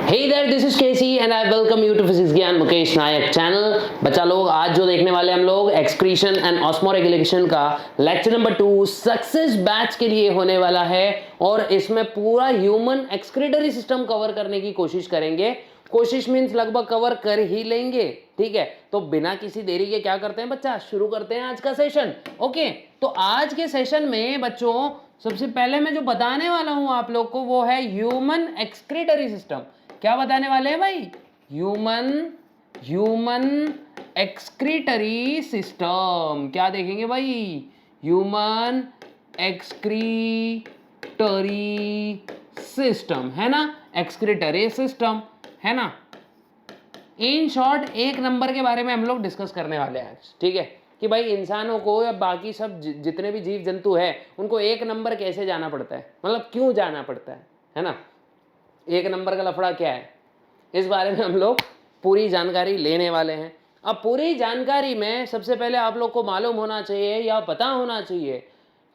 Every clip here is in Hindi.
Hey there, this is Casey and I welcome you to Physics ज्ञान मुकेश नायक चैनल। बच्चा लोग आज जो देखने वाले हम लोग एक्सक्रीशन एंड ऑस्मोरेगुलेशन का लेक्चर नंबर 2 सक्सेस बैच के लिए होने वाला है और इसमें पूरा ह्यूमन एक्सक्रीटरी सिस्टम कवर करने की कोशिश करेंगे। कोशिश मीन्स लगभग कवर कर ही लेंगे, ठीक है। तो बिना किसी देरी के क्या करते हैं बच्चा, शुरू करते हैं आज का सेशन। ओके, तो आज के सेशन में बच्चों सबसे पहले मैं जो बताने वाला हूं आप लोग को वो है ह्यूमन एक्सक्रीटरी सिस्टम। क्या बताने वाले हैं भाई? Human excretory system. क्या देखेंगे भाई? ह्यूमन एक्सक्रीटरी सिस्टम, है ना। एक्सक्रीटरी सिस्टम, है ना। इन शॉर्ट एक नंबर के बारे में हम लोग डिस्कस करने वाले हैं आज, ठीक है। कि भाई इंसानों को या बाकी सब जितने भी जीव जंतु है उनको एक नंबर कैसे जाना पड़ता है, मतलब क्यों जाना पड़ता है ना। एक नंबर का लफड़ा क्या है, इस बारे में हम लोग पूरी जानकारी लेने वाले हैं। अब पूरी जानकारी में सबसे पहले आप लोग को मालूम होना चाहिए या पता होना चाहिए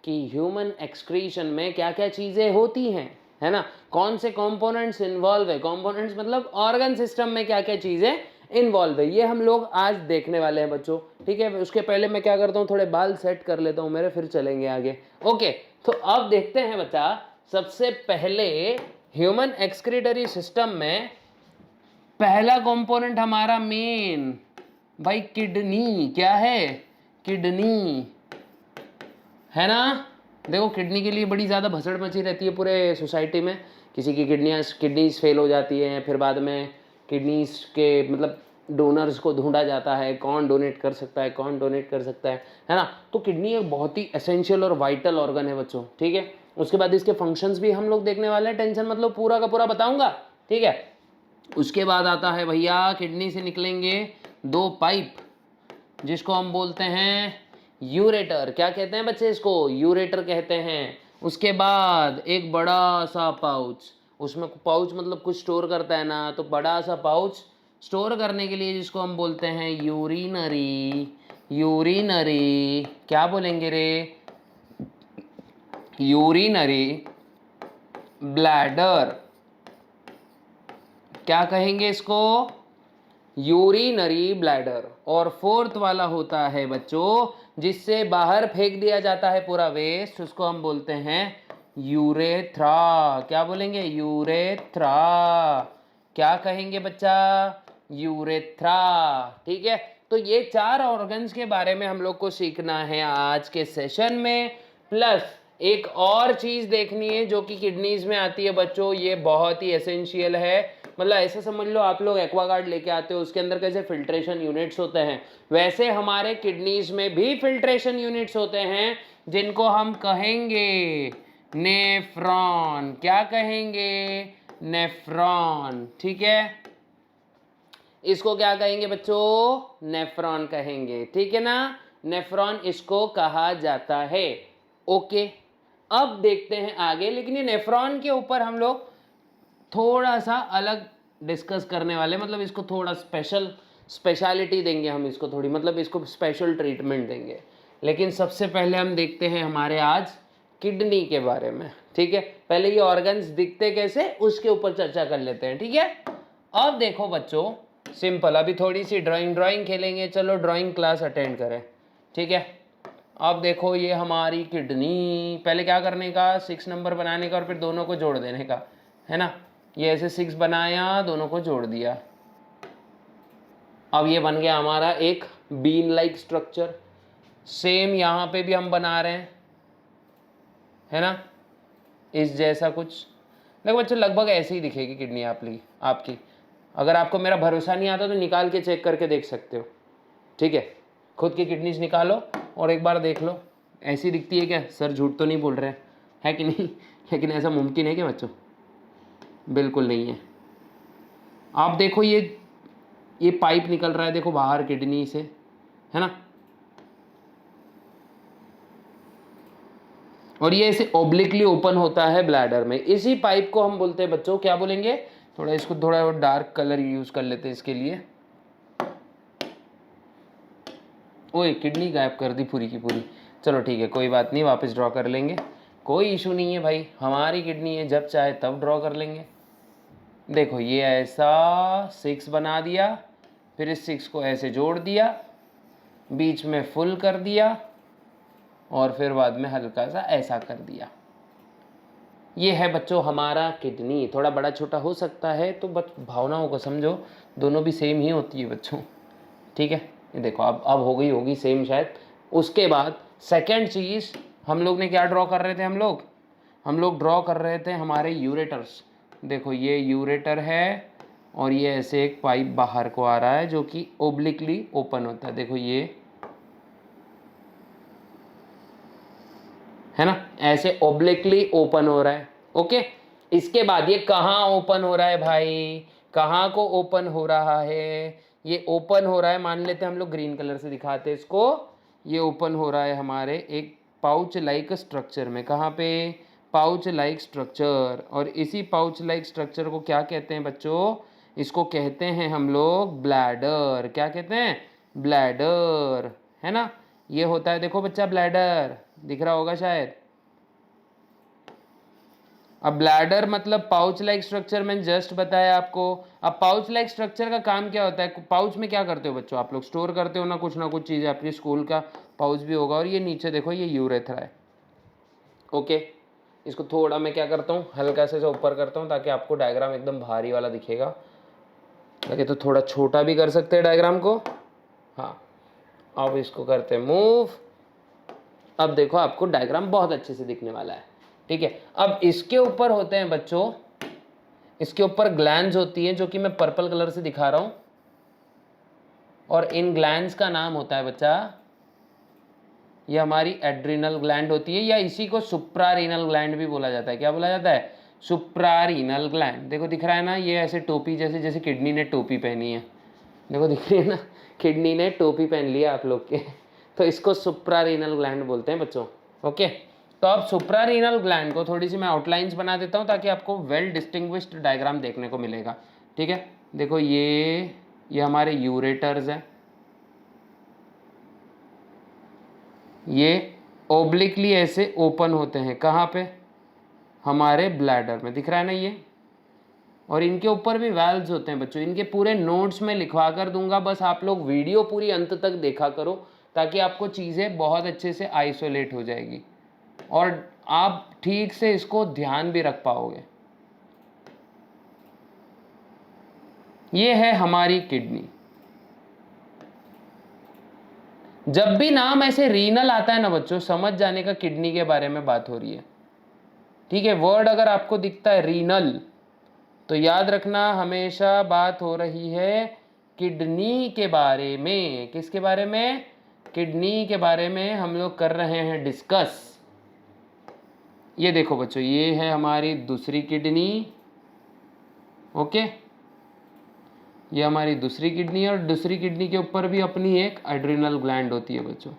कि ह्यूमन एक्सक्रीशन में क्या क्या चीज़ें होती हैं, है ना। कौन से कंपोनेंट्स इन्वॉल्व है, कंपोनेंट्स मतलब ऑर्गन सिस्टम में क्या क्या चीज़ें इन्वॉल्व है, ये हम लोग आज देखने वाले हैं बच्चों, ठीक है। उसके पहले मैं क्या करता हूँ, थोड़े बाल सेट कर लेता हूँ मेरे, फिर चलेंगे आगे। ओके, तो अब देखते हैं बच्चा, सबसे पहले ह्यूमन एक्सक्रीटरी सिस्टम में पहला कंपोनेंट हमारा मेन भाई किडनी। क्या है? किडनी, है ना। देखो किडनी के लिए बड़ी ज़्यादा भसड़ मची रहती है पूरे सोसाइटी में। किसी की किडनीज फेल हो जाती हैं, फिर बाद में किडनीज के मतलब डोनर्स को ढूंढा जाता है, कौन डोनेट कर सकता है, कौन डोनेट कर सकता है ना। तो किडनी एक बहुत ही एसेंशियल और वाइटल ऑर्गन है बच्चों, ठीक है। उसके बाद इसके फंक्शंस भी हम लोग देखने वाले हैं, टेंशन मतलब पूरा का पूरा बताऊंगा, ठीक है। उसके बाद आता है भैया, किडनी से निकलेंगे दो पाइप जिसको हम बोलते हैं यूरेटर। क्या कहते हैं बच्चे इसको? यूरेटर कहते हैं। उसके बाद एक बड़ा सा पाउच, उसमें पाउच मतलब कुछ स्टोर करता है ना, तो बड़ा सा पाउच स्टोर करने के लिए जिसको हम बोलते हैं यूरिनरी। यूरिनरी क्या बोलेंगे रे? Urinary bladder. क्या कहेंगे इसको? Urinary bladder. और फोर्थ वाला होता है बच्चों जिससे बाहर फेंक दिया जाता है पूरा वेस्ट, उसको हम बोलते हैं यूरेथ्रा। क्या बोलेंगे? यूरेथ्रा। क्या कहेंगे बच्चा? यूरेथ्रा, ठीक है। तो ये चार ऑर्गन्स के बारे में हम लोग को सीखना है आज के सेशन में। प्लस एक और चीज देखनी है जो कि किडनीज में आती है बच्चों, ये बहुत ही एसेंशियल है। मतलब ऐसे समझ लो आप लोग एक्वागार्ड लेके आते हो, उसके अंदर कैसे फिल्ट्रेशन यूनिट्स होते हैं, वैसे हमारे किडनीज में भी फिल्ट्रेशन यूनिट्स होते हैं जिनको हम कहेंगे नेफ्रॉन। क्या कहेंगे? नेफ्रॉन, ठीक है। इसको क्या कहेंगे बच्चों? नेफ्रॉन कहेंगे, ठीक है ना। नेफ्रॉन इसको कहा जाता है। ओके, अब देखते हैं आगे। लेकिन ये नेफ्रॉन के ऊपर हम लोग थोड़ा सा अलग डिस्कस करने वाले, मतलब इसको थोड़ा स्पेशलिटी देंगे हम इसको, थोड़ी मतलब इसको स्पेशल ट्रीटमेंट देंगे। लेकिन सबसे पहले हम देखते हैं हमारे आज किडनी के बारे में, ठीक है। पहले ये ऑर्गन्स दिखते कैसे उसके ऊपर चर्चा कर लेते हैं, ठीक है। अब देखो बच्चों, सिंपल, अभी थोड़ी सी ड्राइंग खेलेंगे, चलो ड्राइंग क्लास अटेंड करें, ठीक है। अब देखो ये हमारी किडनी, पहले क्या करने का, 6 नंबर बनाने का और फिर दोनों को जोड़ देने का, है ना। ये ऐसे 6 बनाया, दोनों को जोड़ दिया, अब ये बन गया हमारा एक बीन लाइक स्ट्रक्चर। सेम यहाँ पे भी हम बना रहे हैं, है ना, इस जैसा कुछ। देखो बच्चों लगभग ऐसे ही दिखेगी किडनी आपकी। अगर आपको मेरा भरोसा नहीं आता तो निकाल के चेक करके देख सकते हो, ठीक है। खुद की किडनीज निकालो और एक बार देख लो ऐसी दिखती है क्या। सर झूठ तो नहीं बोल रहे हैं कि नहीं? लेकिन ऐसा मुमकिन है क्या बच्चों? बिल्कुल नहीं है। आप देखो ये पाइप निकल रहा है, देखो बाहर किडनी से, है ना। और ये ऐसे ओब्लिकली ओपन होता है ब्लैडर में। इसी पाइप को हम बोलते हैं बच्चों, क्या बोलेंगे, थोड़ा इसको थोड़ा डार्क कलर यूज कर लेते हैं इसके लिए। ओए किडनी गायब कर दी पूरी की पूरी। चलो ठीक है, कोई बात नहीं, वापस ड्रॉ कर लेंगे, कोई इशू नहीं है भाई, हमारी किडनी है, जब चाहे तब ड्रॉ कर लेंगे। देखो ये ऐसा 6 बना दिया, फिर इस 6 को ऐसे जोड़ दिया, बीच में फुल कर दिया और फिर बाद में हल्का सा ऐसा कर दिया। ये है बच्चों हमारा किडनी। थोड़ा बड़ा छोटा हो सकता है तो बस भावनाओं को समझो, दोनों भी सेम ही होती है बच्चों, ठीक है। ये देखो अब हो गई होगी सेम शायद। उसके बाद सेकंड चीज़ हम लोग ने क्या ड्रॉ कर रहे थे, हम लोग ड्रॉ कर रहे थे हमारे यूरेटर्स। देखो ये यूरेटर है और ये ऐसे एक पाइप बाहर को आ रहा है जो कि ओब्लिकली ओपन होता है। देखो ये है ना, ऐसे ओब्लिकली ओपन हो रहा है। ओके, इसके बाद ये कहाँ ओपन हो रहा है भाई, कहाँ को ओपन हो रहा है, ये ओपन हो रहा है, मान लेते हैं हम लोग ग्रीन कलर से दिखाते हैं इसको। ये ओपन हो रहा है हमारे एक पाउच लाइक स्ट्रक्चर में। कहाँ पे, पाउच लाइक स्ट्रक्चर। और इसी पाउच लाइक स्ट्रक्चर को क्या कहते हैं बच्चों, इसको कहते हैं हम लोग ब्लैडर। क्या कहते हैं, ब्लैडर, है ना। ये होता है देखो बच्चा ब्लैडर, दिख रहा होगा शायद। अब ब्लैडर मतलब पाउच लाइक स्ट्रक्चर मैंने जस्ट बताया आपको। अब पाउच लाइक स्ट्रक्चर का काम क्या होता है, पाउच में क्या करते हो बच्चों, आप लोग स्टोर करते हो ना कुछ चीज़ें, अपनी स्कूल का पाउच भी होगा। और ये नीचे देखो ये यूरेथ्रा है। ओके, इसको थोड़ा मैं क्या करता हूँ, हल्का से ऊपर करता हूँ ताकि आपको डायग्राम एकदम भारी वाला दिखेगा। लगे तो थोड़ा छोटा भी कर सकते हैं डायग्राम को। हाँ, अब इसको करते हैं मूव। अब देखो आपको डायग्राम बहुत अच्छे से दिखने वाला है, ठीक है। अब इसके ऊपर होते हैं बच्चों, इसके ऊपर ग्लैंड्स होती हैं जो कि मैं पर्पल कलर से दिखा रहा हूं। और इन ग्लैंड्स का नाम होता है बच्चा, ये हमारी एड्रिनल ग्लैंड होती है, या इसी को सुप्रारीनल ग्लैंड भी बोला जाता है। क्या बोला जाता है, सुप्रारीनल ग्लैंड। देखो दिख रहा है ना, ये ऐसे टोपी जैसे, जैसे किडनी ने टोपी पहनी है। देखो दिख रही है ना, किडनी ने टोपी पहन लिया आप लोग के। तो इसको सुप्रारीनल ग्लैंड बोलते हैं बच्चों। ओके, तो अब सुप्रारीनल ग्लैंड को थोड़ी सी मैं आउटलाइंस बना देता हूँ ताकि आपको वेल डिस्टिंग्विश्ड डायग्राम देखने को मिलेगा, ठीक है। देखो ये हमारे यूरेटर्स हैं, ये ओब्लिकली ऐसे ओपन होते हैं। कहाँ पे, हमारे ब्लैडर में, दिख रहा है ना ये। और इनके ऊपर भी वाल्व्स होते हैं बच्चों। इनके पूरे नोट्स में लिखवा कर दूंगा, बस आप लोग वीडियो पूरी अंत तक देखा करो ताकि आपको चीज़ें बहुत अच्छे से आइसोलेट हो जाएगी और आप ठीक से इसको ध्यान भी रख पाओगे। ये है हमारी किडनी। जब भी नाम ऐसे रीनल आता है ना बच्चों, समझ जाने का किडनी के बारे में बात हो रही है, ठीक है। वर्ड अगर आपको दिखता है रीनल तो याद रखना हमेशा बात हो रही है किडनी के बारे में। किसके बारे में, किडनी के बारे में हम लोग कर रहे हैं डिस्कस। ये देखो बच्चों, ये है हमारी दूसरी किडनी। ओके, ये हमारी दूसरी किडनी है और दूसरी किडनी के ऊपर भी अपनी एक एड्रिनल ग्लैंड होती है बच्चों।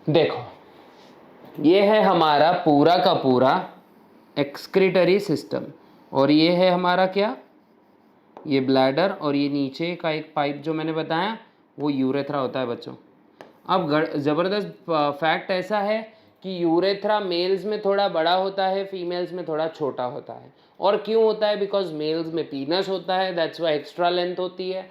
देखो ये है हमारा पूरा का पूरा एक्सक्रीटरी सिस्टम और ये है हमारा क्या, ये ब्लैडर, और ये नीचे का एक पाइप जो मैंने बताया वो यूरेथ्रा होता है बच्चों। अब ज़बरदस्त फैक्ट ऐसा है कि यूरेथ्रा मेल्स में थोड़ा बड़ा होता है, फीमेल्स में थोड़ा छोटा होता है। और क्यों होता है, बिकॉज मेल्स में पीनस होता है, दैट्स वाई एक्स्ट्रा लेंथ होती है,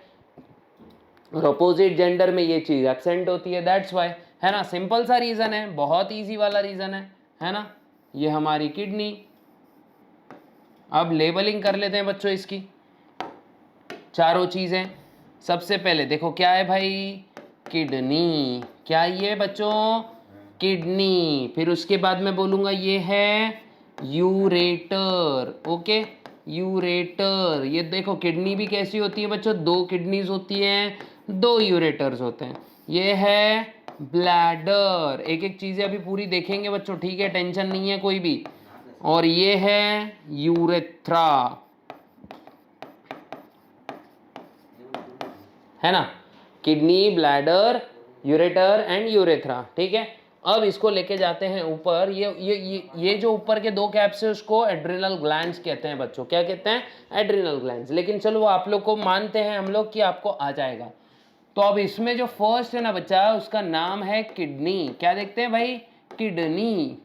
और अपोजिट जेंडर में ये चीज़ एब्सेंट होती है, दैट्स वाई, है ना। सिंपल सा रीज़न है, बहुत ईजी वाला रीज़न है ना। ये हमारी किडनी। अब लेबलिंग कर लेते हैं बच्चों इसकी चारों चीज़ें। सबसे पहले देखो क्या है भाई, किडनी। क्या ये बच्चों, किडनी। फिर उसके बाद मैं बोलूँगा ये है यूरेटर। Okay, ureter. ये देखो किडनी भी कैसी होती है बच्चों, 2 किडनीज होती हैं, 2 यूरेटर्स होते हैं। ये है ब्लैडर। एक एक चीज़ें अभी पूरी देखेंगे बच्चों, ठीक है, टेंशन नहीं है कोई भी। और ये है यूरेथ्रा, है ना। Kidney, bladder, ureter and urethra, ठीक है। अब इसको लेके जाते हैं ऊपर। ये जो ऊपर के 2 कैप्स है उसको एड्रिनल ग्लैंड्स कहते हैं बच्चों। क्या कहते हैं, एड्रिनल ग्लैंड्स। लेकिन चलो वो आप लोग को मानते हैं हम लोग कि आपको आ जाएगा। तो अब इसमें जो फर्स्ट है ना बच्चा, उसका नाम है किडनी। क्या देखते हैं भाई, किडनी।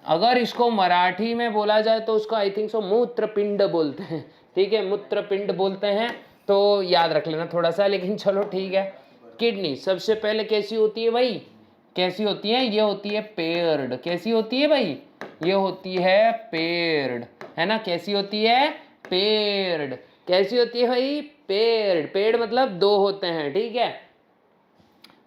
अगर इसको मराठी में बोला जाए तो उसको आई थिंक सो मूत्रपिंड बोलते हैं, ठीक है, मूत्रपिंड बोलते हैं, तो याद रख लेना थोड़ा सा, लेकिन चलो ठीक है। किडनी सबसे पहले कैसी होती है भाई, कैसी होती है, ये होती है पेयर्ड, कैसी होती है भाई, ये होती है पेयर्ड, है ना, कैसी होती है, पेयर्ड, कैसी होती है भाई, पेयर्ड, पेयर्ड मतलब दो होते हैं, ठीक है।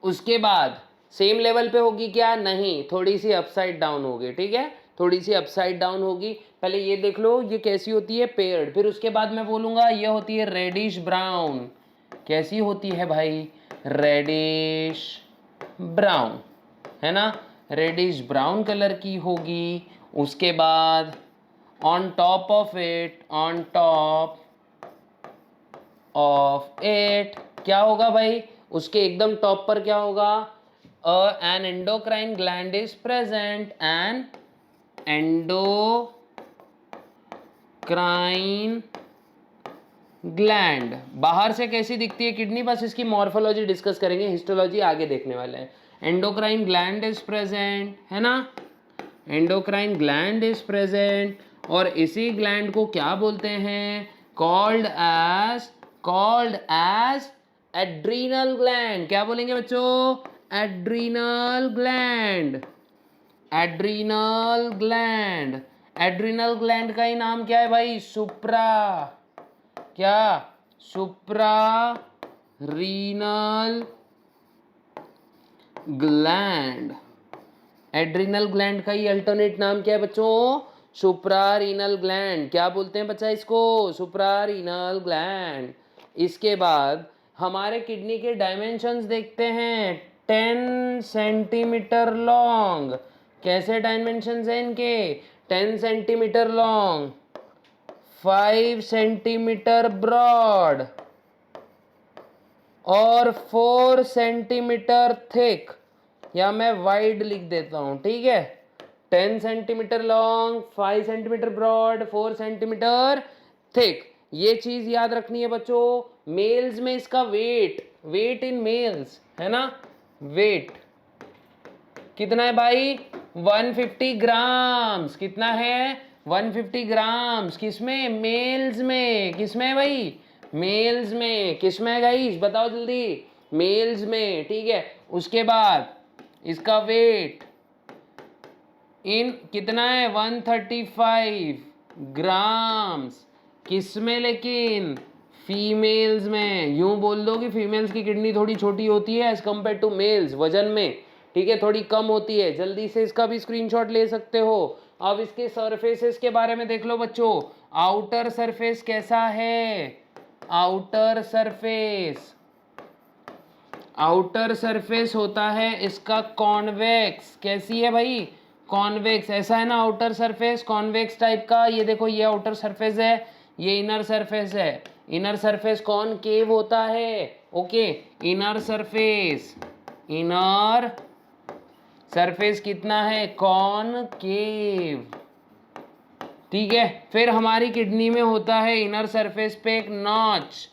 उसके बाद सेम लेवल पे होगी क्या, नहीं, थोड़ी सी अपसाइड डाउन होगी, ठीक है, थोड़ी सी अपसाइड डाउन होगी। पहले ये देख लो ये कैसी होती है, पेयर्ड, फिर उसके बाद मैं बोलूंगा ये होती है रेडिश ब्राउन, कैसी होती है भाई, रेडिश ब्राउन, है ना, रेडिश ब्राउन कलर की होगी। उसके बाद on top of it, on top of it क्या होगा भाई, उसके एकदम टॉप पर क्या होगा, N endocrine gland is present, N endocrine gland. बाहर से कैसी दिखती है किडनी, बस इसकी मॉर्फोलॉजी डिस्कस करेंगे, हिस्टोलॉजी आगे देखने वाले हैं। एंडोक्राइन ग्लैंड इज प्रेजेंट, है ना, एंडोक्राइन ग्लैंड इज प्रेजेंट, और इसी ग्लैंड को क्या बोलते हैं, कॉल्ड एज एड्रीनल ग्लैंड। क्या बोलेंगे बच्चों, adrenal gland, adrenal gland. Adrenal gland का ही नाम क्या है भाई, सुप्रा, क्या, supra renal gland. Adrenal gland का ही अल्टरनेट नाम क्या है बच्चों, सुप्रारीनल ग्लैंड। क्या बोलते हैं बच्चा इसको, सुप्रारीनल ग्लैंड। इसके बाद हमारे किडनी के डायमेंशंस देखते हैं, 10 सेंटीमीटर लॉन्ग, कैसे डायमेंशंस हैं इनके, 10 सेंटीमीटर लॉन्ग, 5 सेंटीमीटर ब्रॉड और 4 सेंटीमीटर थिक, या मैं वाइड लिख देता हूं, ठीक है, 10 centimetre long, 5 centimetre broad, 4 centimetre thick. ये चीज याद रखनी है बच्चों। मेल्स में इसका वेट इन मेल्स, है ना, वेट कितना है भाई, 150 ग्राम्स, कितना है, 150 ग्राम्स, किसमें, मेल्स में, किसमें भाई, मेल्स में, किसमें है गाइस बताओ जल्दी, मेल्स में, ठीक है। उसके बाद इसका वेट इन कितना है, 135 ग्राम्स, किसमें, लेकिन फीमेल्स में। यूं बोल दो कि फीमेल्स की किडनी थोड़ी छोटी होती है एज कंपेयर टू मेल्स, वजन में, ठीक है, थोड़ी कम होती है। जल्दी से इसका भी स्क्रीनशॉट ले सकते हो। अब इसके सरफेसेस के बारे में देख लो बच्चों। आउटर सरफेस कैसा है, आउटर सरफेस, आउटर सरफेस होता है इसका कॉन्वेक्स, कैसी है भाई, कॉन्वेक्स, ऐसा है ना आउटर सरफेस, कॉन्वेक्स टाइप का। ये देखो ये आउटर सरफेस है, ये इनर सरफेस है। इनर सरफेस कॉनकेव होता है, okay, inner surface, inner surface कितना है, कॉनकेव, ठीक है। फिर हमारी किडनी में होता है इनर सरफेस पे एक नॉच,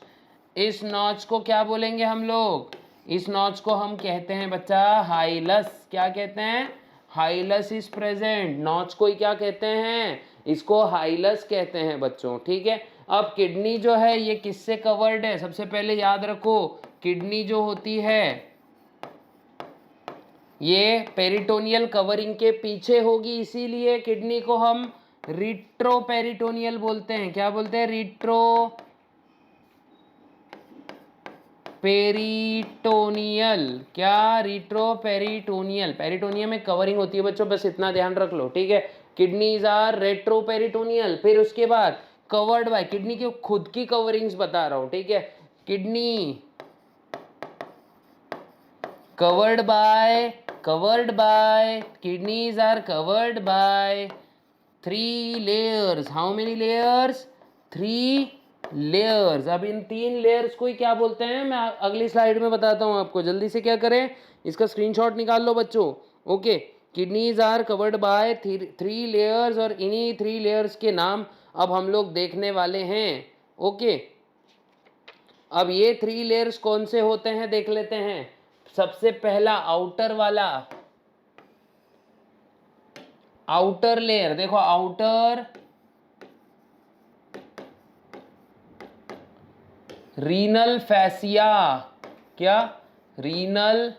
इस नॉच को क्या बोलेंगे हम लोग, इस नॉच को हम कहते हैं बच्चा हाइलस। क्या कहते हैं, हाइलस इज प्रेजेंट, नॉच को ही क्या कहते हैं, इसको हाइलस कहते हैं बच्चों, ठीक है। अब किडनी जो है ये किससे कवर्ड है, सबसे पहले याद रखो, किडनी जो होती है ये पेरिटोनियल कवरिंग के पीछे होगी, इसीलिए किडनी को हम रिट्रोपेरिटोनियल बोलते हैं। क्या बोलते हैं, रिट्रो पेरिटोनियल, क्या, रिट्रोपेरिटोनियल, पेरिटोनियम में कवरिंग होती है बच्चों, बस इतना ध्यान रख लो, ठीक है। Kidneys are retroperitoneal. फिर उसके बाद कवर्ड बाय, किडनी की खुद की कवरिंग्स बता रहा हूं, ठीक है, kidney covered by kidneys are covered by 3 layers. How many layers, 3 layers। अब इन 3 layers को ही क्या बोलते हैं, मैं अगली स्लाइड में बताता हूं आपको। जल्दी से क्या करें, इसका स्क्रीनशॉट निकाल लो बच्चों, okay. Kidneys are covered by 3 layers, और इन्हीं 3 layers के नाम अब हम लोग देखने वाले हैं, ओके। अब ये 3 layers कौन से होते हैं देख लेते हैं। सबसे पहला आउटर वाला, आउटर लेयर, देखो आउटर रीनल फैसिया, क्या, renal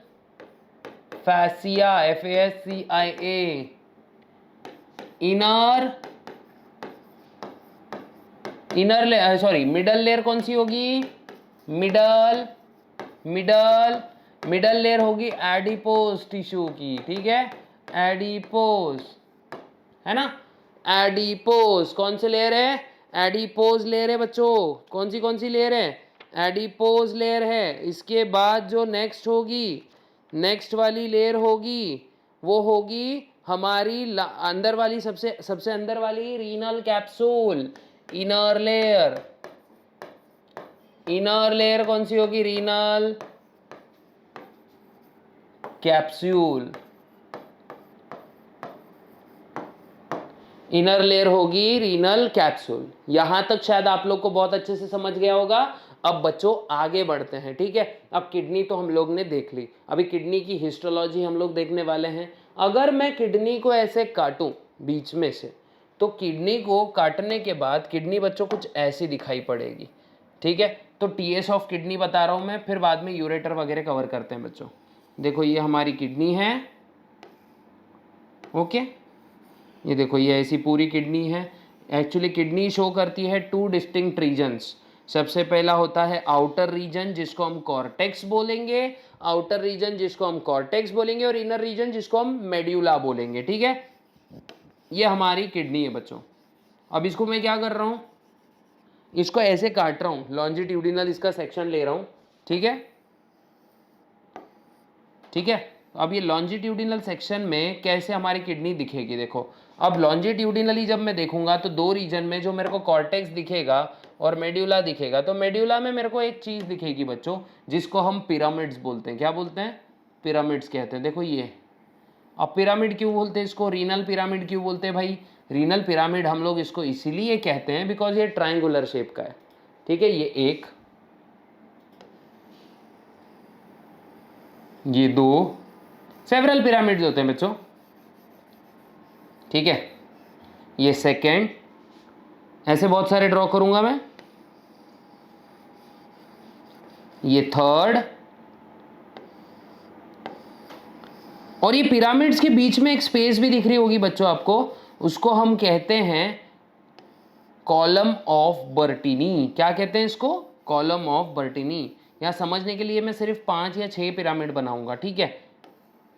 fascia, FASCIA, inner layer, sorry middle layer कौन सी होगी, मिडल मिडल मिडल लेयर होगी एडिपोज टिश्यू की, ठीक है, एडिपोज, है ना, एडिपोज कौन से लेयर है, एडिपोज लेयर है बच्चों, कौन सी लेयर है, एडिपोज लेयर है। इसके बाद जो नेक्स्ट होगी, नेक्स्ट वाली लेयर होगी वो होगी हमारी अंदर वाली, सबसे अंदर वाली renal capsule, inner layer, inner layer कौन सी होगी, रीनल कैप्सूल, इनर लेयर होगी रीनल कैप्सूल। यहां तक शायद आप लोग को बहुत अच्छे से समझ गया होगा। अब बच्चों आगे बढ़ते हैं, ठीक है। अब किडनी तो हम लोग ने देख ली, अभी किडनी की हिस्टोलॉजी हम लोग देखने वाले हैं। अगर मैं किडनी को ऐसे काटूं बीच में से, तो किडनी को काटने के बाद किडनी बच्चों कुछ ऐसी दिखाई पड़ेगी, ठीक है। तो TS ऑफ किडनी बता रहा हूं मैं, फिर बाद में यूरेटर वगैरह कवर करते हैं बच्चों। देखो ये हमारी किडनी है, ओके, ये देखो ये ऐसी पूरी किडनी है। एक्चुअली किडनी शो करती है 2 डिस्टिंक्ट रीजन्स। सबसे पहला होता है आउटर रीजन जिसको हम कॉर्टेक्स बोलेंगे, आउटर रीजन जिसको हम कॉर्टेक्स बोलेंगे, और इनर रीजन जिसको हम मेड्यूला बोलेंगे, ठीक है। ये हमारी किडनी है बच्चों। अब इसको मैं क्या कर रहा हूँ, इसको ऐसे काट रहा हूँ, लॉन्जिट्यूडिनल इसका सेक्शन ले रहा हूँ, ठीक है, ठीक है। अब ये लॉन्जिट्यूडिनल सेक्शन में कैसे हमारी किडनी दिखेगी, देखो। अब लॉन्जिट्यूडिनली जब मैं देखूंगा तो 2 रीजन में जो मेरे को कॉर्टेक्स दिखेगा और मेड्यूला दिखेगा, तो मेड्यूला में मेरे को एक चीज दिखेगी बच्चों जिसको हम पिरामिड्स बोलते हैं। क्या बोलते हैं, पिरामिड्स कहते हैं। देखो ये, अब पिरामिड क्यों बोलते हैं इसको, रीनल पिरामिड क्यों बोलते हैं भाई, रीनल पिरामिड हम लोग इसको इसीलिए कहते हैं बिकॉज ये ट्राइंगुलर शेप का है, ठीक है। ये 1, ये 2, सेवरल पिरामिड्स होते हैं बच्चों, ठीक है। ये सेकेंड, ऐसे बहुत सारे ड्रॉ करूंगा मैं, ये थर्ड, और ये पिरामिड्स के बीच में एक स्पेस भी दिख रही होगी बच्चों आपको, उसको हम कहते हैं कॉलम ऑफ बर्टीनी। क्या कहते हैं इसको, कॉलम ऑफ बर्टीनी। यहां समझने के लिए मैं सिर्फ 5 या 6 पिरामिड बनाऊंगा, ठीक है।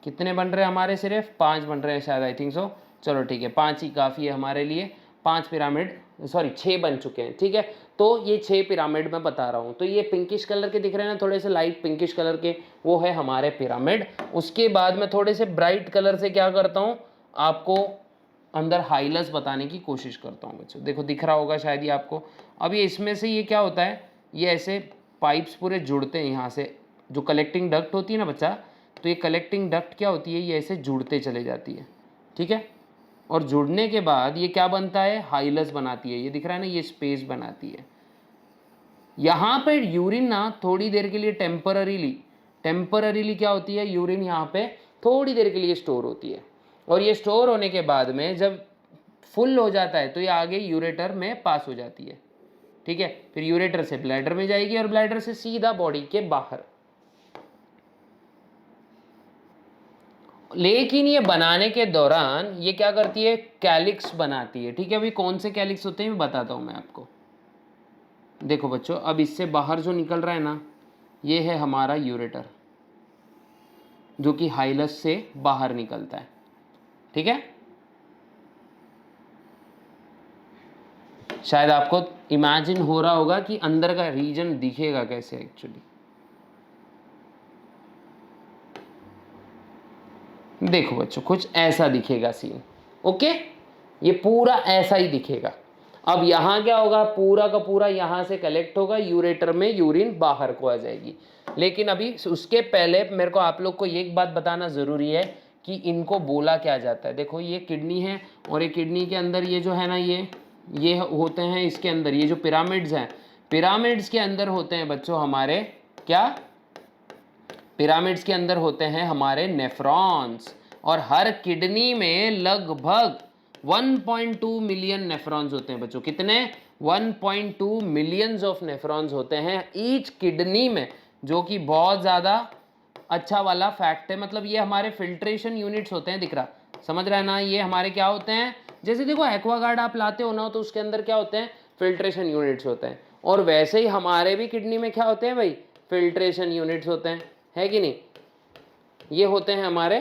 कितने बन रहे हैं हमारे, सिर्फ 5 बन रहे हैं शायद, आई थिंक सो। चलो ठीक है, 5 ही काफ़ी है हमारे लिए। 5 पिरामिड, सॉरी 6 बन चुके हैं, ठीक है। तो ये 6 पिरामिड मैं बता रहा हूँ। तो ये पिंकिश कलर के दिख रहे हैं ना, थोड़े से लाइट पिंकिश कलर के, वो है हमारे पिरामिड। उसके बाद मैं थोड़े से ब्राइट कलर से क्या करता हूँ, आपको अंदर हाइलस बताने की कोशिश करता हूँ बच्चों। देखो दिख रहा होगा शायद ये आपको। अब ये इसमें से ये क्या होता है, ये ऐसे पाइप्स पूरे जुड़ते हैं यहाँ से, जो कलेक्टिंग डक्ट होती है ना बच्चा, तो ये कलेक्टिंग डक्ट क्या होती है, ये ऐसे जुड़ते चले जाती है, ठीक है। और जुड़ने के बाद ये क्या बनता है, हाइलस बनाती है। ये दिख रहा है ना, ये स्पेस बनाती है। यहाँ पे यूरिन ना थोड़ी देर के लिए टेम्पररीली क्या होती है, यूरिन यहाँ पे थोड़ी देर के लिए स्टोर होती है। और ये स्टोर होने के बाद में जब फुल हो जाता है तो ये आगे यूरेटर में पास हो जाती है, ठीक है। फिर यूरेटर से ब्लैडर में जाएगी और ब्लैडर से सीधा बॉडी के बाहर। लेकिन ये बनाने के दौरान ये क्या करती है, कैलिक्स बनाती है, ठीक है। अभी कौन से कैलिक्स होते हैं मैं बताता हूं मैं आपको। देखो बच्चों, अब इससे बाहर जो निकल रहा है ना, ये है हमारा यूरेटर, जो कि हाइलस से बाहर निकलता है, ठीक है। शायद आपको इमेजिन हो रहा होगा कि अंदर का रीजन दिखेगा कैसे एक्चुअली। देखो बच्चों, कुछ ऐसा दिखेगा सीन, ओके। ये पूरा ऐसा ही दिखेगा। अब यहाँ क्या होगा, पूरा का पूरा यहाँ से कलेक्ट होगा, यूरेटर में यूरिन बाहर को आ जाएगी। लेकिन अभी उसके पहले मेरे को आप लोग को एक बात बताना ज़रूरी है कि इनको बोला क्या जाता है। देखो ये किडनी है, और ये किडनी के अंदर ये जो है ना, ये होते हैं इसके अंदर, ये जो पिरामिड्स हैं, पिरामिड्स के अंदर होते हैं बच्चों हमारे क्या, पिरामिड्स के अंदर होते हैं हमारे नेफ्रॉन्स। और हर किडनी में लगभग 1.2 मिलियन नेफ्रॉन्स होते हैं बच्चों। कितने? 1.2 मिलियंस ऑफ नेफ्रॉन्स होते हैं ईच किडनी में, जो कि बहुत ज़्यादा अच्छा वाला फैक्ट है। मतलब ये हमारे फिल्ट्रेशन यूनिट्स होते हैं, दिख रहा, समझ रहा है ना? ये हमारे क्या होते हैं, जैसे देखो एक्वागार्ड आप लाते हो ना, तो उसके अंदर क्या होते हैं, फिल्ट्रेशन यूनिट्स होते हैं। और वैसे ही हमारे भी किडनी में क्या होते हैं भाई, फिल्ट्रेशन यूनिट्स होते हैं, है कि नहीं? ये होते हैं हमारे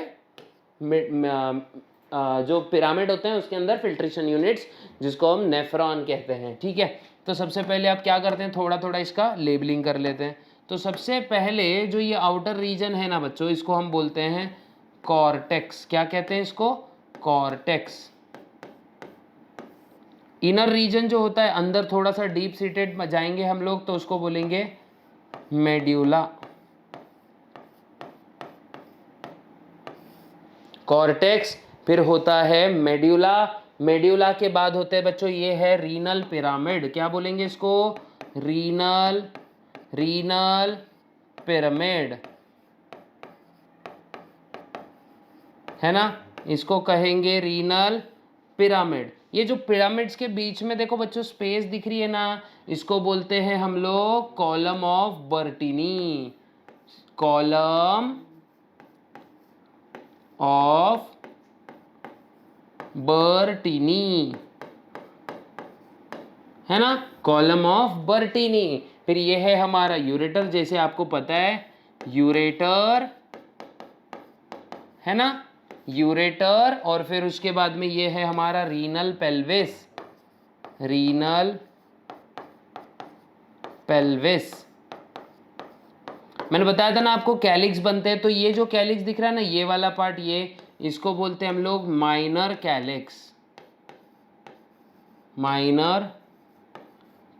जो पिरामिड होते हैं उसके अंदर फिल्ट्रेशन यूनिट्स, जिसको हम नेफ्रॉन कहते हैं। ठीक है, तो सबसे पहले आप क्या करते हैं, थोड़ा थोड़ा इसका लेबलिंग कर लेते हैं। तो सबसे पहले जो ये आउटर रीजन है ना बच्चों, इसको हम बोलते हैं कॉर्टेक्स। क्या कहते हैं इसको? कॉर्टेक्स। इनर रीजन जो होता है अंदर थोड़ा सा डीप सीटेड में जाएंगे हम लोग, तो उसको बोलेंगे मेड्यूला। कॉर्टेक्स, फिर होता है मेड्यूला। मेड्यूला के बाद होते हैं बच्चों, ये है रीनल पिरामिड। क्या बोलेंगे इसको? रीनल पिरामिड, है ना? इसको कहेंगे रीनल पिरामिड। ये जो पिरामिड्स के बीच में देखो बच्चों स्पेस दिख रही है ना, इसको बोलते हैं हम लोग कॉलम ऑफ बर्टीनी। कॉलम ऑफ बर्टीनी, है ना? Column of बर्टीनी। फिर ये है हमारा यूरेटर, जैसे आपको पता है यूरेटर, है ना? यूरेटर। और फिर उसके बाद में ये है हमारा रीनल पेल्विस। रीनल पेल्विस, मैंने बताया था ना आपको कैलिक्स बनते हैं। तो ये जो कैलिक्स दिख रहा है ना, ये वाला पार्ट, ये इसको बोलते हैं हम लोग माइनर कैलिक्स। Minor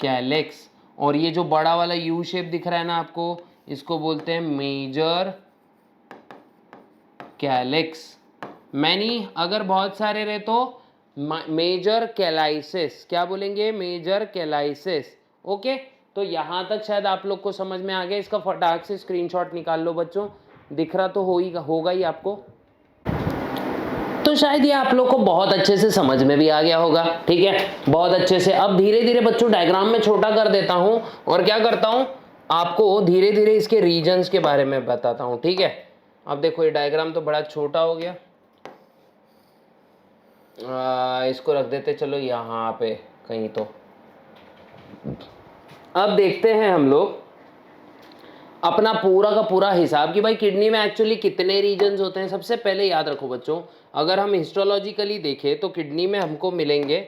calyx. और ये जो बड़ा वाला यू शेप दिख रहा है ना आपको, इसको बोलते हैं मेजर कैलिक्स। मैनी अगर बहुत सारे रहे तो मेजर कैलाइसिस। क्या बोलेंगे? मेजर कैलाइसिस। ओके, तो यहां तक शायद आप लोग को समझ में आ गया। इसका फटाक से स्क्रीनशॉट निकाल लो बच्चों, दिख रहा तो होगा ही आपको। तो शायद ये आप लोग को बहुत अच्छे से समझ में भी आ गया होगा। ठीक है, बहुत अच्छे से। अब धीरे धीरे बच्चों डायग्राम में छोटा कर देता हूं और क्या करता हूं, आपको धीरे धीरे इसके रीजन्स के बारे में बताता हूं। ठीक है, अब देखो ये डायग्राम तो बड़ा छोटा हो गया, इसको रख देते चलो यहाँ पे कहीं। तो अब देखते हैं हम लोग अपना पूरा का पूरा हिसाब कि भाई किडनी में एक्चुअली कितने रीजन्स होते हैं। सबसे पहले याद रखो बच्चों, अगर हम हिस्टोलॉजिकली देखें तो किडनी में हमको मिलेंगे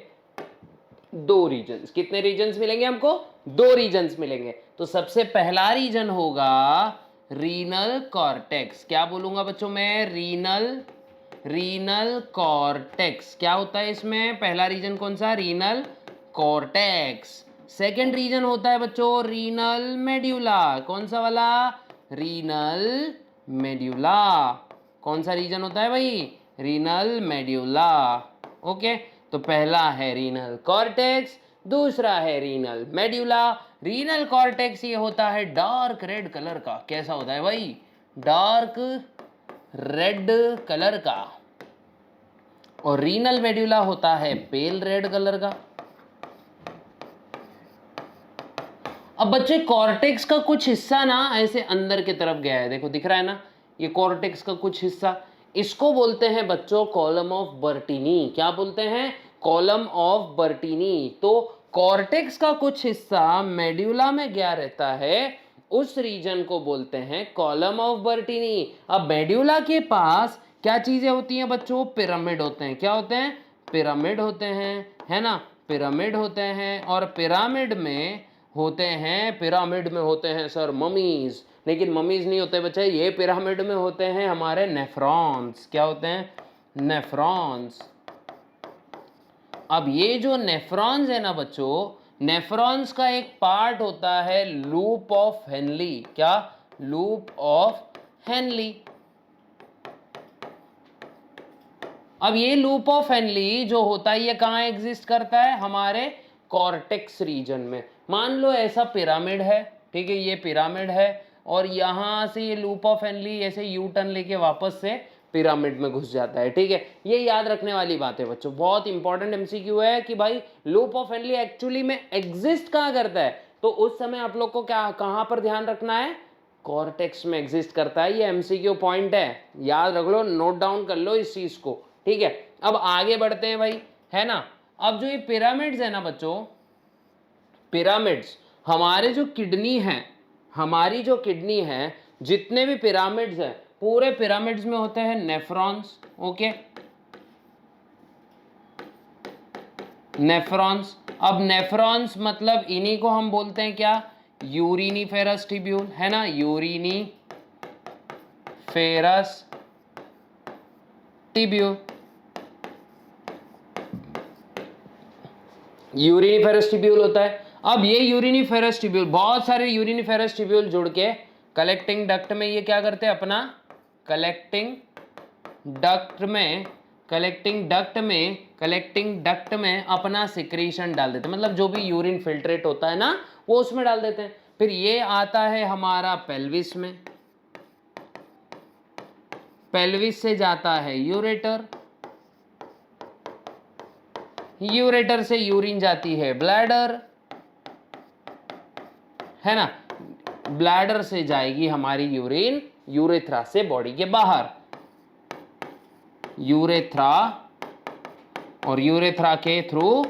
2 रीजन्स। कितने रीजन्स मिलेंगे हमको? 2 रीजन्स मिलेंगे। तो सबसे पहला रीजन होगा रीनल कॉर्टेक्स। क्या बोलूंगा बच्चों मैं? Renal cortex. क्या होता है इसमें? पहला रीजन कौन सा? Renal cortex. सेकेंड रीजन होता है बच्चों रीनल मेड्यूला। कौन सा वाला? Renal medulla. कौन सा रीजन होता है भाई? Renal medulla. ओके, तो पहला है रीनल कॉर्टेक्स, दूसरा है रीनल मेड्यूला। रीनल कॉर्टेक्स ये होता है डार्क रेड कलर का। कैसा होता है भाई? डार्क रेड कलर का। और रीनल मेड्यूला होता है पेल रेड कलर का। अब बच्चे कॉर्टेक्स का कुछ हिस्सा ना ऐसे अंदर की तरफ गया है, देखो दिख रहा है ना, ये कॉर्टेक्स का कुछ हिस्सा, इसको बोलते हैं बच्चों कॉलम ऑफ बर्टीनी। क्या बोलते हैं? Column of बर्टीनी। तो कॉर्टेक्स का कुछ हिस्सा मेड्यूला में गया रहता है, उस रीजन को बोलते हैं कॉलम ऑफ बर्टीनी। अब मेड्यूला के पास क्या चीजें होती हैं बच्चों? पिरामिड होते हैं। क्या होते हैं? पिरामिड होते हैं, है ना? पिरामिड होते हैं। और पिरामिड में होते हैं सर ममीज, लेकिन ममीज नहीं होते बच्चे, ये पिरामिड में होते हैं हमारे नेफ्रॉन्स। क्या होते हैं? नेफ्रॉन्स। अब ये जो नेफ्रॉन्स है ना बच्चों, नेफ्रॉन्स का एक पार्ट होता है लूप ऑफ हेनली। क्या? Loop of Henley. अब ये लूप ऑफ हेनली जो होता है ये कहाँ एग्जिस्ट करता है? हमारे कॉर्टेक्स रीजन में। मान लो ऐसा पिरामिड है, ठीक है, ये पिरामिड है, और यहाँ से ये लूप ऑफ हेनली ऐसे यू टर्न लेके वापस से पिरामिड में घुस जाता है। ठीक है, ये याद रखने वाली बात है बच्चों, बहुत इंपॉर्टेंट एमसीक्यू है कि भाई लूप ऑफ हेनली एक्चुअली में एग्जिस्ट कहाँ करता है। तो उस समय आप लोग को क्या कहाँ पर ध्यान रखना है, कॉर्टेक्स में एग्जिस्ट करता है। ये एमसीक्यू पॉइंट है, याद रख लो, नोट डाउन कर लो इस चीज को। ठीक है, अब आगे बढ़ते हैं भाई, है ना। अब जो ये पिरामिड्स है ना बच्चों, पिरामिड्स हमारे जो किडनी है, हमारी जो किडनी है, जितने भी पिरामिड्स हैं, पूरे पिरामिड्स में होते हैं नेफ्रॉन्स। Okay, nephrons. अब नेफ्रॉन्स मतलब इन्हीं को हम बोलते हैं क्या, यूरिनीफेरस ट्यूब्यूल, है ना, यूरिनीफेरस ट्यूब्यूल, यूरिनीफेरस ट्यूब्यूल होता है। अब ये यूरिनीफेरस ट्यूब्यूल, बहुत सारे यूरिनीफेरस ट्यूब्यूल जुड़ के कलेक्टिंग डक्ट में ये क्या करते हैं, अपना कलेक्टिंग डक्ट में अपना सिक्रीशन डाल देते हैं, मतलब जो भी यूरिन फिल्ट्रेट होता है ना वो उसमें डाल देते हैं। फिर ये आता है हमारा पेल्विस में, पेल्विस से जाता है यूरेटर, यूरेटर से यूरिन जाती है ब्लैडर, है ना, ब्लैडर से जाएगी हमारी यूरिन यूरेथ्रा से बॉडी के बाहर, यूरेथ्रा, और यूरेथ्रा के थ्रू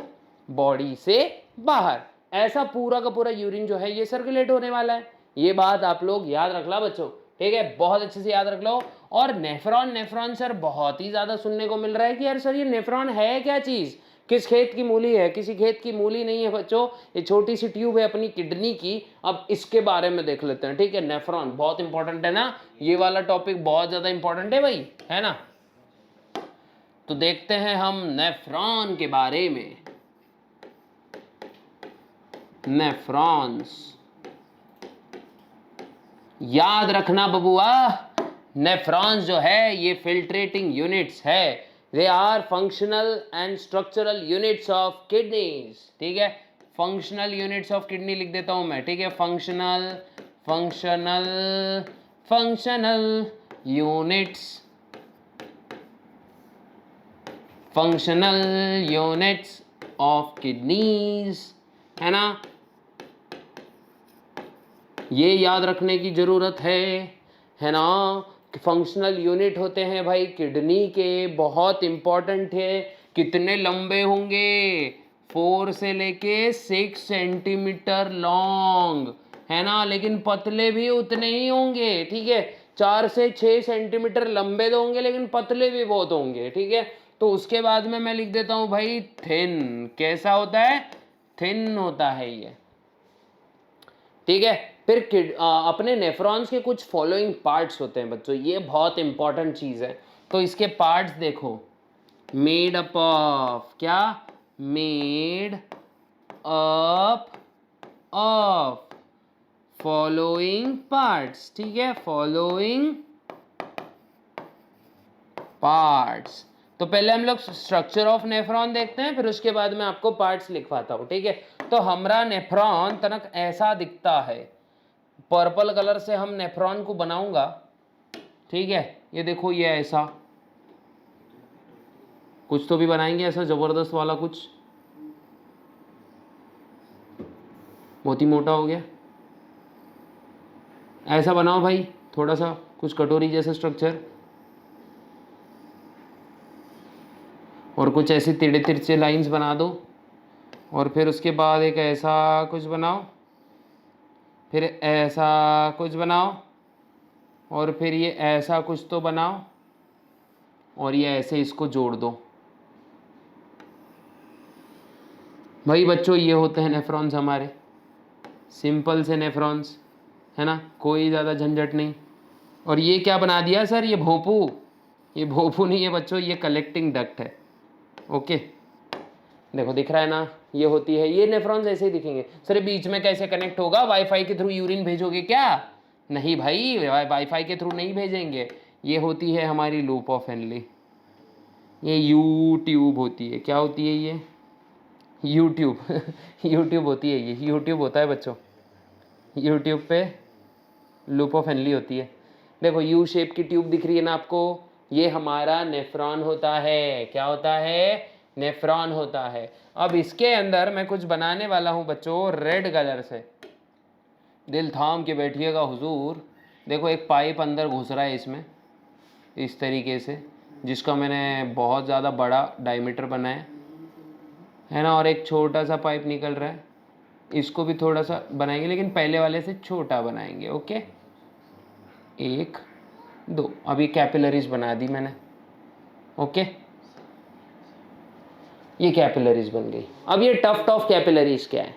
बॉडी से बाहर। ऐसा पूरा का पूरा यूरिन जो है ये सर्कुलेट होने वाला है। ये बात आप लोग याद रख ला बच्चों, ठीक है, बहुत अच्छे से याद रख लो। और नेफ्रॉन, नेफ्रॉन सर बहुत ही ज्यादा सुनने को मिल रहा है कि यार सर ये नेफ्रॉन है क्या चीज, किस खेत की मूली है, किसी खेत की मूली नहीं है बच्चों, ये छोटी सी ट्यूब है अपनी किडनी की। अब इसके बारे में देख लेते हैं। ठीक है, नेफ्रॉन बहुत इंपॉर्टेंट है ना, ये वाला टॉपिक बहुत ज्यादा इंपॉर्टेंट है भाई, है ना। तो देखते हैं हम नेफ्रॉन के बारे में। नेफ्रॉन्स याद रखना बबुआ, नेफ्रॉन्स जो है ये फिल्ट्रेटिंग यूनिट्स है, they are functional and structural units of kidneys. ठीक है, फंक्शनल यूनिट्स ऑफ किडनी लिख देता हूं मैं। ठीक है, फंक्शनल यूनिट्स ऑफ किडनीज, है ना, ये याद रखने की जरूरत है ना। फंक्शनल यूनिट होते हैं भाई किडनी के, बहुत इंपॉर्टेंट है। कितने लंबे होंगे, 4 से लेके 6 सेंटीमीटर लॉन्ग, है ना, लेकिन पतले भी उतने ही होंगे। ठीक है, 4 से 6 सेंटीमीटर लंबे तो होंगे लेकिन पतले भी बहुत होंगे। ठीक है, तो उसके बाद में मैं लिख देता हूं भाई थिन। कैसा होता है, थिन होता है ये। ठीक है, फिर अपने नेफ्रॉन्स के कुछ फॉलोइंग पार्ट्स होते हैं बच्चों, ये बहुत इंपॉर्टेंट चीज है। तो इसके पार्ट्स देखो, मेड अप ऑफ क्या, made up of following parts. ठीक है, फॉलोइंग पार्ट्स। तो पहले हम लोग स्ट्रक्चर ऑफ नेफ्रॉन देखते हैं, फिर उसके बाद में आपको पार्ट्स लिखवाता हूं। ठीक है, तो हमारा नेफ्रॉन तनक ऐसा दिखता है, पर्पल कलर से हम नेफ्रॉन को बनाऊंगा। ठीक है, ये देखो, ये ऐसा कुछ तो भी बनाएंगे, ऐसा जबरदस्त वाला कुछ, बहुत ही मोटा हो गया। ऐसा बनाओ भाई, थोड़ा सा कुछ कटोरी जैसा स्ट्रक्चर, और कुछ ऐसी तिरछे तिरछे लाइंस बना दो, और फिर उसके बाद एक ऐसा कुछ बनाओ, फिर ऐसा कुछ बनाओ, और फिर ये ऐसा कुछ तो बनाओ, और ये ऐसे इसको जोड़ दो। भाई बच्चों ये होते हैं नेफ्रॉन्स हमारे, सिंपल से नेफ्रॉन्स, है ना, कोई ज़्यादा झंझट नहीं। और ये क्या बना दिया सर, ये भोंपू, ये भोंपू नहीं है बच्चों, ये कलेक्टिंग डक्ट है। ओके, देखो दिख रहा है ना, ये होती है, ये नेफ्रॉन्स ऐसे ही दिखेंगे। सर बीच में कैसे कनेक्ट होगा, वाईफाई के थ्रू यूरिन भेजोगे क्या, नहीं भाई, वाईफाई के थ्रू नहीं भेजेंगे। ये होती है हमारी लूप ऑफ हेनली, ये यू ट्यूब होती है। क्या होती है ये, यूट्यूब यूट्यूब होती है, ये यूट्यूब होता है बच्चों, यूट्यूब पे लूप ऑफ हेनली होती है। देखो यू शेप की ट्यूब दिख रही है ना आपको, ये हमारा नेफ्रॉन होता है। क्या होता है? नेफ्रॉन होता है। अब इसके अंदर मैं कुछ बनाने वाला हूँ बच्चों रेड कलर से, दिल थाम के बैठिएगा हुजूर। देखो एक पाइप अंदर घुस रहा है इसमें इस तरीके से, जिसका मैंने बहुत ज़्यादा बड़ा डायमीटर बनाया है ना, और एक छोटा सा पाइप निकल रहा है, इसको भी थोड़ा सा बनाएंगे लेकिन पहले वाले से छोटा बनाएंगे। ओके, 1 2, अभी कैपिलरीज बना दी मैंने। ओके, ये कैपिलरीज बन गई। अब ये टफ्ट ऑफ कैपिलरीज क्या है?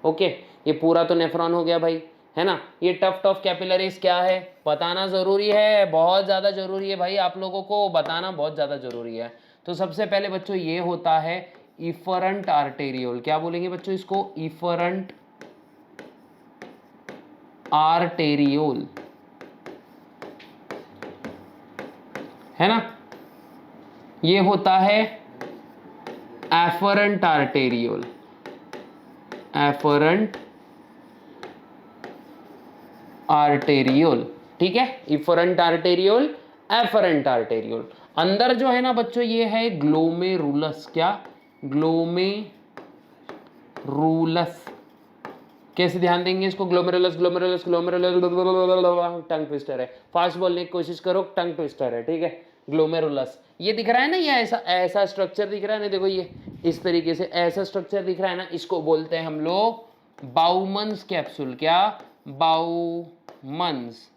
ओके, ये पूरा तो नेफ्रॉन हो गया भाई, है ना। ये टफ्ट ऑफ कैपिलरीज क्या है बताना जरूरी है, बहुत ज़्यादा जरूरी है भाई, आप लोगों को बताना बहुत ज़्यादा जरूरी है। तो सबसे पहले बच्चों ये होता है इफरंट आर्टेरियोल। क्या बोलेंगे बच्चों इसको? इफरंट आर्टेरियोल, है ना। ये होता है एफरंट आर्टेरियोल, एफरंट आर्टेरियोल, ठीक है। Efferent arteriole, efferent arteriole. अंदर जो है ना बच्चों ये है ग्लोमेरुलस। क्या? ग्लोमेरुलस। कैसे ध्यान देंगे इसको? Glomerulus glomerulus glomerulus, tongue twister है, फास्ट बोलने की कोशिश करो, टंग ट्विस्टर है, ठीक है। ग्लोमेरुलस ये दिख रहा है ना, ये ऐसा ऐसा स्ट्रक्चर दिख रहा है ना, देखो ये इस तरीके से ऐसा स्ट्रक्चर दिख रहा है ना, इसको बोलते हैं हम लोग बाउमन्स कैप्सूल। क्या? बाउमन्स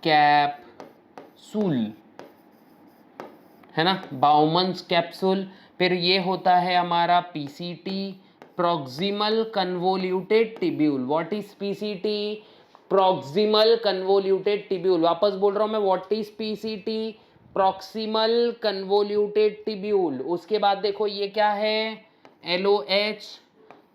कैप्सूल, है ना, बाउमन्स कैप्सूल। फिर ये होता है हमारा PCT, proximal convoluted tubule. What is PCT? Proximal convoluted tubule. वापस बोल रहा हूं मैं, what is PCT? Proximal convoluted tubule. उसके बाद देखो ये क्या है? LOH,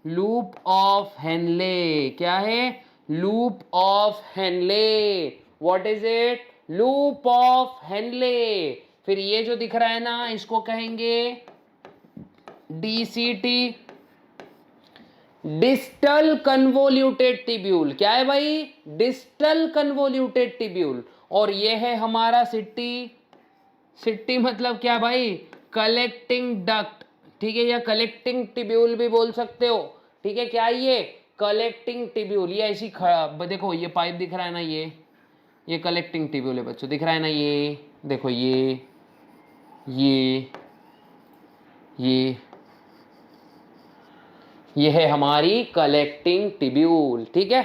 loop of Henley. क्या है? Loop of Henley. What is it? Loop of Henley. फिर ये जो दिख रहा है ना, इसको कहेंगे डीसीटी, डिस्टल कन्वोल्यूटेड टिब्यूल। क्या है भाई? Distal convoluted tubule. और ये है हमारा सिट्टी। सिट्टी मतलब क्या भाई? कलेक्टिंग डक्ट, ठीक है, या कलेक्टिंग टिब्यूल भी बोल सकते हो, ठीक है। क्या ये? Collecting tubule. ये ऐसी देखो ये पाइप दिख रहा है ना, ये कलेक्टिंग टिब्यूल है बच्चों, दिख रहा है ना, ये देखो ये ये है हमारी कलेक्टिंग टिब्यूल, ठीक है।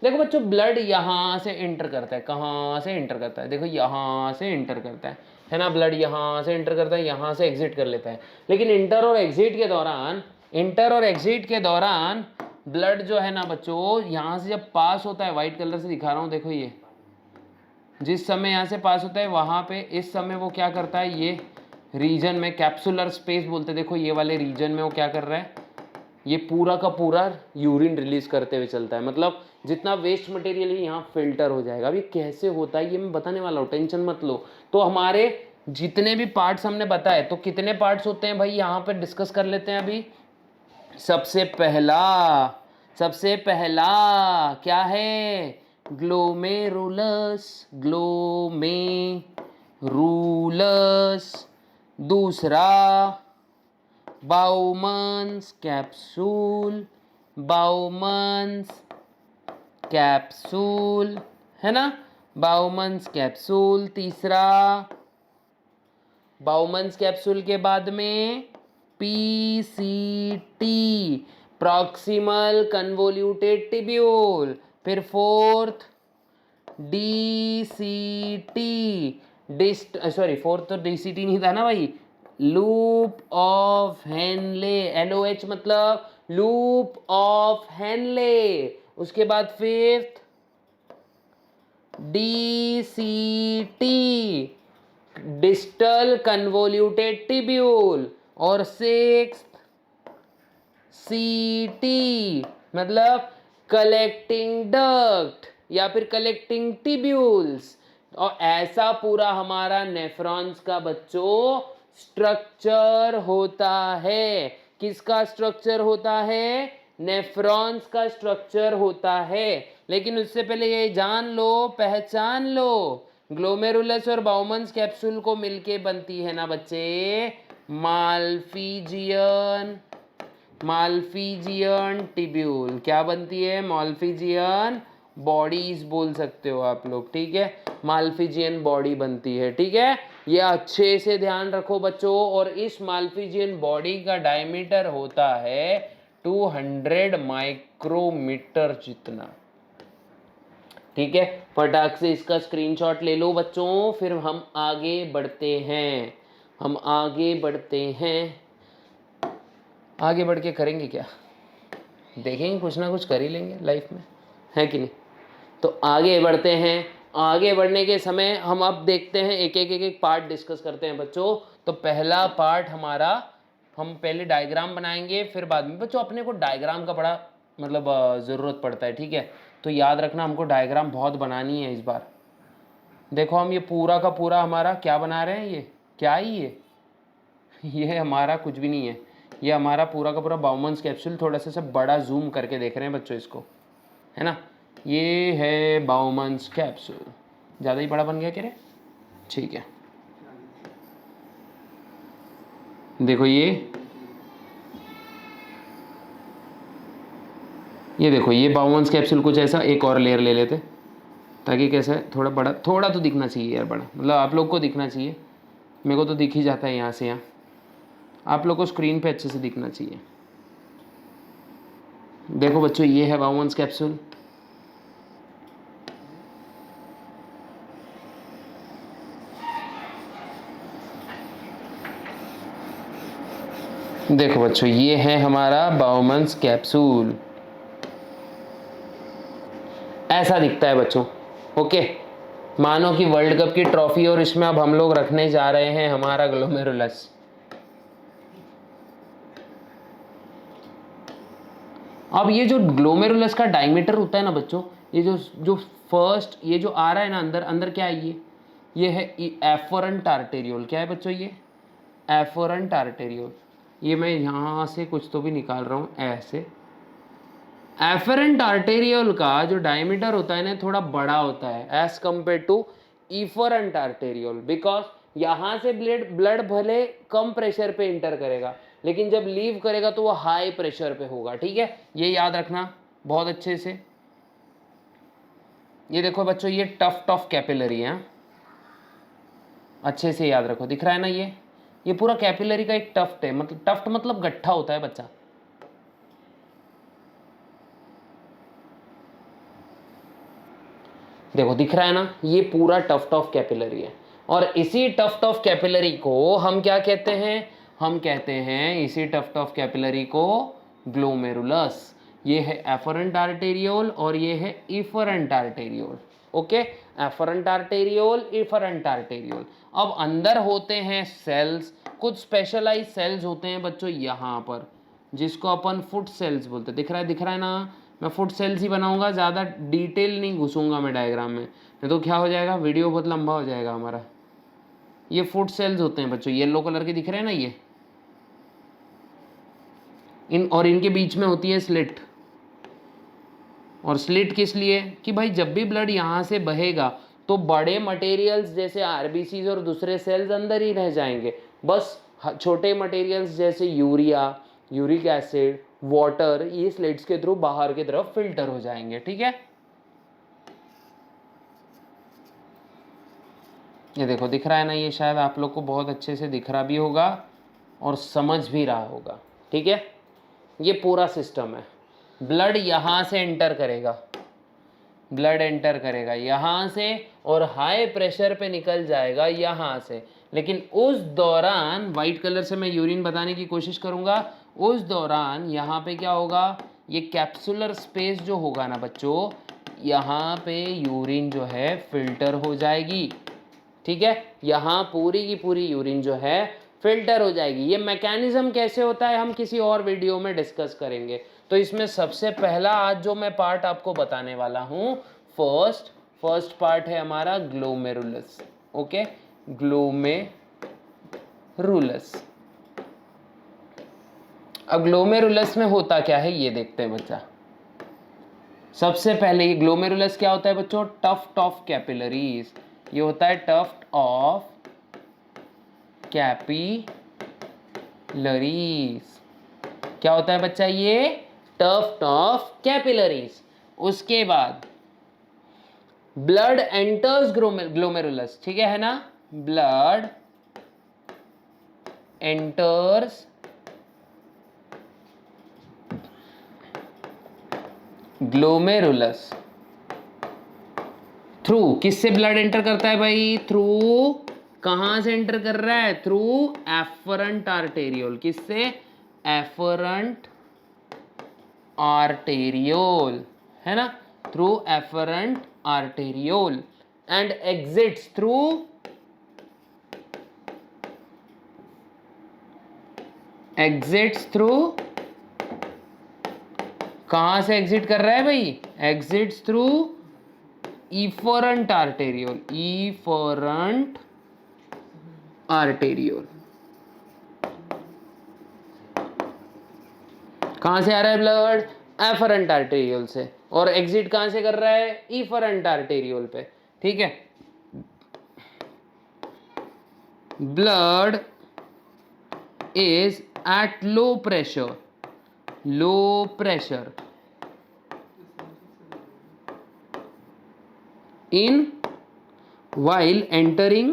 देखो बच्चों ब्लड यहां से एंटर करता है, कहां से एंटर करता है? देखो यहां से एंटर करता है ना, ब्लड यहां से एंटर करता है, यहां से एग्जिट कर लेता है। लेकिन इंटर और एग्जिट के दौरान ब्लड जो है ना बच्चों, यहां से जब पास होता है, व्हाइट कलर से दिखा रहा हूं, देखो ये जिस समय यहाँ से पास होता है वहां पे, इस समय वो क्या करता है, ये रीजन में कैप्सुलर स्पेस बोलते हैं, देखो ये वाले रीजन में वो क्या कर रहा है, ये पूरा का पूरा यूरिन रिलीज करते हुए चलता है। मतलब जितना वेस्ट मटेरियल है यहाँ फिल्टर हो जाएगा। अब ये कैसे होता है ये मैं बताने वाला हूँ, टेंशन मत लो। तो हमारे जितने भी पार्ट्स हमने बताए, तो कितने पार्ट्स होते हैं भाई यहाँ पर डिस्कस कर लेते हैं अभी। सबसे पहला क्या है? Glomerulus, glomerulus. दूसरा बाउमन्स कैप्सूल, बाउमन्स कैप्सूल, है ना, बाउमन्स कैप्सूल। तीसरा बाउमन्स कैप्सूल के बाद में पीसीटी, प्रॉक्सिमल कन्वोल्यूटेड टिब्यूल। फिर फोर्थ डीसीटी, फोर्थ तो डीसीटी नहीं था ना भाई, लूप ऑफ हेनले, एलओएच मतलब लूप ऑफ हेनले। उसके बाद fifth DCT, distal convoluted tubule. और सिक्स्थ सीटी मतलब कलेक्टिंग डक्ट या फिर कलेक्टिंग टिब्यूल्स। और ऐसा पूरा हमारा नेफ्रॉन्स का बच्चों स्ट्रक्चर होता है। किसका स्ट्रक्चर होता है? नेफ्रॉन्स का स्ट्रक्चर होता है। लेकिन उससे पहले ये जान लो, पहचान लो ग्लोमेरुलस और बाउमन्स कैप्सूल को मिलके बनती है ना बच्चे माल्फिजियन, माल्फिजियन टिब्यूल। क्या बनती है? माल्फिजियन बॉडीज बोल सकते हो आप लोग, ठीक है, माल्फिजियन बॉडी बनती है, ठीक है। ये अच्छे से ध्यान रखो बच्चों। और इस माल्फिजियन बॉडी का डायमीटर होता है 200 माइक्रोमीटर जितना, ठीक है। फटाक से इसका स्क्रीनशॉट ले लो बच्चों, फिर हम आगे बढ़ते हैं। हम आगे बढ़ते हैं। आगे बढ़ के करेंगे क्या? देखेंगे, कुछ ना कुछ कर ही लेंगे लाइफ में, है कि नहीं? तो आगे बढ़ते हैं। आगे बढ़ने के समय हम अब देखते हैं, एक एक पार्ट डिस्कस करते हैं बच्चों। तो पहला पार्ट हमारा, हम पहले डायग्राम बनाएंगे, फिर बाद में बच्चों अपने को डायग्राम का बड़ा मतलब ज़रूरत पड़ता है, ठीक है। तो याद रखना हमको डायग्राम बहुत बनानी है इस बार। देखो हम ये पूरा का पूरा हमारा क्या बना रहे हैं, ये क्या है ये हमारा कुछ भी नहीं है, ये हमारा पूरा का पूरा बाउमन्स कैप्सूल। थोड़ा सा सब बड़ा जूम करके देख रहे हैं बच्चों इसको, है ना। ये है बाउमन्स कैप्सूल। ज़्यादा ही बड़ा बन गया क्या रे? ठीक है, देखो ये देखो ये बाउमन्स कैप्सूल कुछ ऐसा। एक और लेयर ले लेते ताकि कैसा है, थोड़ा बड़ा, थोड़ा तो दिखना चाहिए यार बड़ा, मतलब आप लोग को दिखना चाहिए। मेरे को तो दिख ही जाता है यहाँ से यहाँ, आप लोग को स्क्रीन पे अच्छे से दिखना चाहिए। देखो बच्चों ये है बाउमन्स कैप्सूल। देखो बच्चों ये है हमारा बाउमन्स कैप्सूल, ऐसा दिखता है बच्चों, ओके। मानो कि वर्ल्ड कप की ट्रॉफी, और इसमें अब हम लोग रखने जा रहे हैं हमारा ग्लोमेरुलस। अब ये जो ग्लोमेरुलस का डायमीटर होता है ना बच्चों, ये जो फर्स्ट ये जो आ रहा है ना अंदर, अंदर क्या है ये है एफरेंट आर्टेरियोल। क्या है बच्चों? ये एफरेंट आर्टेरियोल। ये मैं यहाँ से कुछ तो भी निकाल रहा हूँ ऐसे। एफरेंट आर्टेरियोल का जो डायमीटर होता है ना थोड़ा बड़ा होता है as compare to efferent arteriole, because यहाँ से ब्लड भले कम प्रेशर पे इंटर करेगा, लेकिन जब लीव करेगा तो वो हाई प्रेशर पे होगा, ठीक है। ये याद रखना बहुत अच्छे से। ये देखो बच्चों ये टफ कैपिलरी है, अच्छे से याद रखो। दिख रहा है ना ये पूरा कैपिलरी का एक टफ्ट है, मतलब टफ्ट मतलब गट्ठा होता है बच्चा। देखो दिख रहा है ना, ये पूरा टफ्ट ऑफ कैपिलरी है। और इसी टफ्ट ऑफ कैपिलरी को हम क्या कहते हैं? हम कहते हैं इसी टफ्ट ऑफ कैपिलरी को ग्लोमेरुलस। ये है एफरेंट आर्टेरियोल और ये है efferent arteriole, okay. Afferent arteriole, efferent arteriole. अब अंदर होते हैं सेल्स, कुछ स्पेशलाइज सेल्स होते हैं बच्चों यहाँ पर, जिसको अपन फुट सेल्स बोलते हैं। दिख रहा है ना, मैं फुट सेल्स ही बनाऊंगा, ज़्यादा डिटेल नहीं घुसूंगा मैं डायग्राम में, नहीं तो क्या हो जाएगा, वीडियो बहुत लंबा हो जाएगा हमारा। ये फुट सेल्स होते हैं बच्चों, येलो कलर के दिख रहे हैं ना ये, और इनके बीच में होती है स्लिट। और स्लिट किस लिए? कि भाई जब भी ब्लड यहाँ से बहेगा तो बड़े मटेरियल्स जैसे आरबीसीज और दूसरे सेल्स अंदर ही रह जाएंगे, बस छोटे मटेरियल्स जैसे यूरिया, यूरिक एसिड, वाटर, ये स्लिट्स के थ्रू बाहर की तरफ फिल्टर हो जाएंगे, ठीक है। ये देखो दिख रहा है ना, ये शायद आप लोग को बहुत अच्छे से दिख रहा भी होगा और समझ भी रहा होगा, ठीक है। ये पूरा सिस्टम है। ब्लड यहाँ से एंटर करेगा, ब्लड एंटर करेगा यहाँ से और हाई प्रेशर पे निकल जाएगा यहाँ से। लेकिन उस दौरान, वाइट कलर से मैं यूरिन बताने की कोशिश करूँगा, उस दौरान यहाँ पे क्या होगा, ये कैप्सुलर स्पेस जो होगा ना बच्चों, यहाँ पे यूरिन जो है फिल्टर हो जाएगी, ठीक है। यहाँ पूरी की पूरी यूरिन जो है फिल्टर हो जाएगी। ये मैकेनिज्म कैसे होता है हम किसी और वीडियो में डिस्कस करेंगे। तो इसमें सबसे पहला आज जो मैं पार्ट आपको बताने वाला हूँ, फर्स्ट पार्ट है हमारा ग्लोमेरुलस, ओके, ग्लोमेरुलस। अब ग्लोमेरुलस में होता क्या है ये देखते हैं बच्चा। सबसे पहले ये ग्लोमेरुलस क्या होता है बच्चों? Tuft of capillaries. ये होता है टफ्ट ऑफ कैपिलरीज। क्या होता है बच्चा ये? Tuft of capillaries. उसके बाद ब्लड एंटर्स ग्लोमेरुलस, ठीक है ना? ब्लड एंटर्स ग्लोमेरुलस थ्रू, किससे ब्लड एंटर करता है भाई? थ्रू, कहां से एंटर कर रहा है? Through afferent arteriole. किससे? एफरेंट आर्टेरियोल, है ना? Through afferent arteriole and exits through कहां से एग्जिट कर रहा है भाई? Exits through efferent arteriole, efferent arteriole. कहां से आ रहा है ब्लड? एफरेंट आर्टेरियोल से। और एग्जिट कहां से कर रहा है? इफरेंट आर्टेरियोल पे, ठीक है? Blood is at low pressure in while entering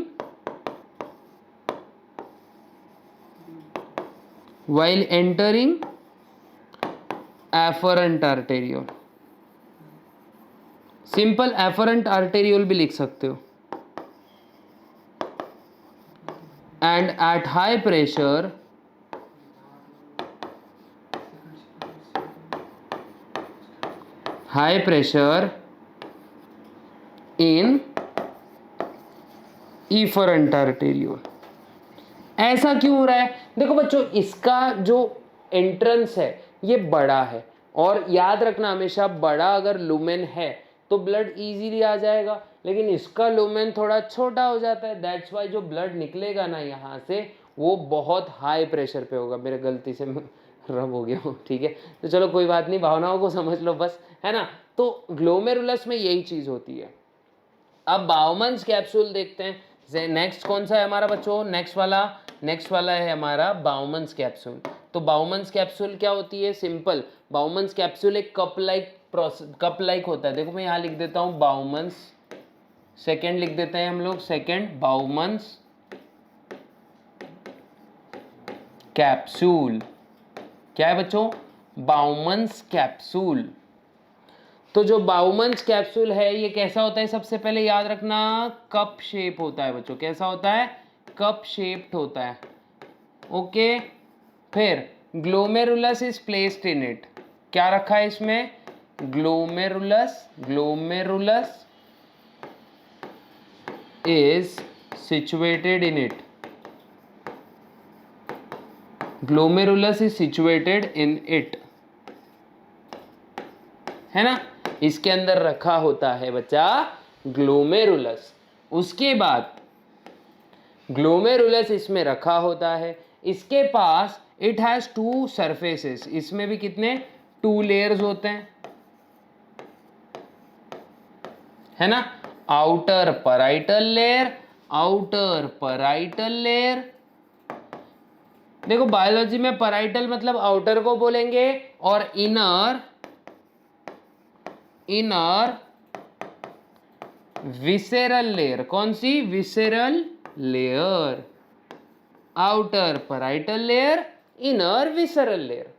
afferent arteriole। Simple afferent arteriole भी लिख सकते हो। And at high pressure in efferent arteriole. ऐसा क्यों हो रहा है? देखो बच्चों, इसका जो एंट्रेंस है ये बड़ा है, और याद रखना हमेशा, बड़ा अगर लुमेन है तो ब्लड इजीली आ जाएगा, लेकिन इसका लुमेन थोड़ा छोटा हो जाता है। दैट्स वाई जो ब्लड निकलेगा ना यहाँ से, वो बहुत हाई प्रेशर पे होगा। मेरे गलती से रब हो गया हूँ, ठीक है? तो चलो कोई बात नहीं, भावनाओं को समझ लो बस, है ना? तो ग्लोमेरुलस में यही चीज होती है। अब बाउमन्स कैप्सूल देखते हैं। नेक्स्ट कौन सा है हमारा बच्चों? नेक्स्ट वाला है हमारा बाउमन्स कैप्सूल। तो बाउमन्स कैप्सूल क्या होती है? सिंपल, बाउमन्स कैप्सूल एक कप लाइक होता है। देखो मैं यहाँ लिख देता हूँ बाउमन्स, सेकेंड लिख देते हैं हम लोग, सेकेंड बाउमन्स कैप्सूल। क्या है बच्चों? बाउमन्स कैप्सूल। तो जो बाउमन्स कैप्सूल है ये कैसा होता है? सबसे पहले याद रखना, कप शेप होता है बच्चों। कैसा होता है? कप शेप्ड होता है। ओके, फिर glomerulus is placed in it. क्या रखा है इसमें? Glomerulus is situated in it. Glomerulus is situated in it, है ना? इसके अंदर रखा होता है बच्चा ग्लोमेरुलस। उसके बाद ग्लोमेरुलस इसमें रखा होता है, इसके पास इट हैज टू सरफेसेस। इसमें भी कितने? 2 लेयर्स होते हैं, है ना? Outer parietal layer. देखो बायोलॉजी में पैराइटल मतलब आउटर को बोलेंगे, और इनर विसेरल लेयर। कौन सी? Visceral layer. Outer parietal layer, inner visceral layer.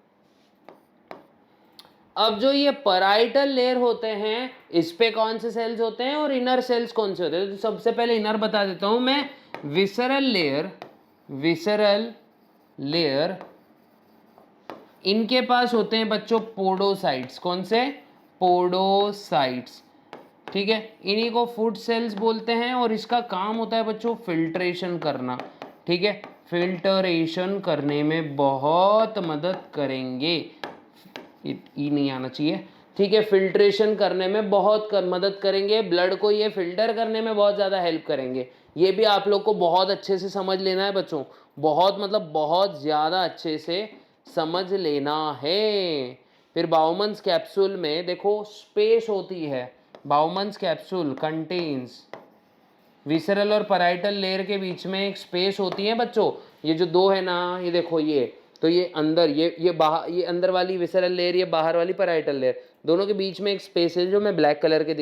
अब जो ये पैराइटल लेयर होते हैं, इस पे कौन से सेल्स होते हैं और इनर सेल्स कौन से होते हैं? तो सबसे पहले इनर बता देता हूं मैं। विसेरल लेयर इनके पास होते हैं बच्चों पोडोसाइट्स। कौन से? पोडोसाइट्स, ठीक है? इन्हीं को फूड सेल्स बोलते हैं, और इसका काम होता है बच्चों फिल्ट्रेशन करना, ठीक है? फिल्टरेशन करने में बहुत मदद करेंगे। ई नहीं आना चाहिए, ठीक है? फिल्ट्रेशन करने में बहुत मदद करेंगे, ब्लड को ये फिल्टर करने में बहुत ज़्यादा हेल्प करेंगे। ये भी आप लोग को बहुत अच्छे से समझ लेना है बच्चों, बहुत मतलब बहुत ज़्यादा अच्छे से समझ लेना है। फिर बाउमन्स कैप्सूल में देखो स्पेस होती है। बाउमन्स कैप्सूल कंटेन्स विसरल और पैराइटल लेयर के बीच में एक स्पेस होती है बच्चों, ये जो दो है ना, ये देखो ये, तो ये अंदर, ये बाहर, ये अंदर वाली विसरल लेयर, ये बाहर वाली पैराइटल लेयर, दोनों के बीच में एक स्पेस है जो मैं ब्लैक कलर के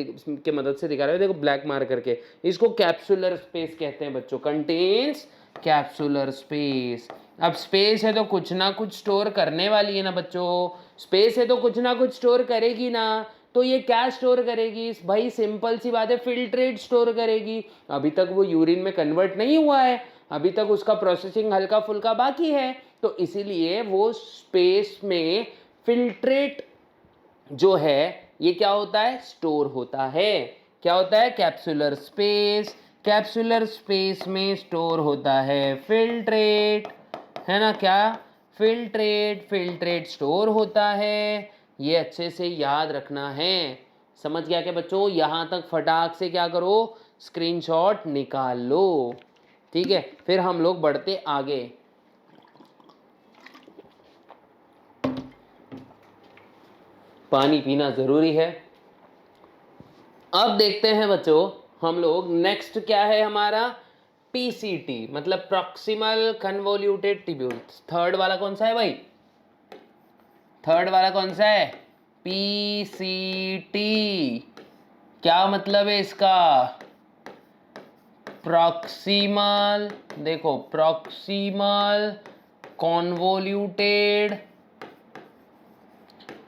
मदद से दिखा रहा हूँ, देखो ब्लैक मार्क करके, इसको कैप्सुलर स्पेस कहते हैं बच्चों, कंटेन्स कैप्सुलर स्पेस। अब स्पेस है तो कुछ ना कुछ स्टोर करने वाली है ना बच्चों, स्पेस है तो कुछ ना कुछ स्टोर करेगी ना, तो ये क्या स्टोर करेगी भाई, सिंपल सी बात है, फिल्ट्रेट स्टोर करेगी। अभी तक वो यूरिन में कन्वर्ट नहीं हुआ है, अभी तक उसका प्रोसेसिंग हल्का फुल्का बाकी है, तो इसीलिए वो स्पेस में फिल्ट्रेट जो है ये क्या होता है, स्टोर होता है। क्या होता है, कैप्सुलर स्पेस, कैप्सुलर स्पेस में स्टोर होता है फिल्ट्रेट, है ना, क्या, फिल्ट्रेट, फिल्ट्रेट स्टोर होता है, ये अच्छे से याद रखना है। समझ गया क्या बच्चों, यहाँ तक फटाक से क्या करो, स्क्रीनशॉट निकाल लो, ठीक है। फिर हम लोग बढ़ते आगे। पानी पीना जरूरी है। अब देखते हैं बच्चों हम लोग नेक्स्ट क्या है हमारा, पीसीटी मतलब प्रॉक्सिमल कन्वोल्यूटेड ट्यूब्यूल। थर्ड वाला कौन सा है भाई, थर्ड वाला कौन सा है, पीसीटी। क्या मतलब है इसका, प्रॉक्सिमल, देखो proximal convoluted,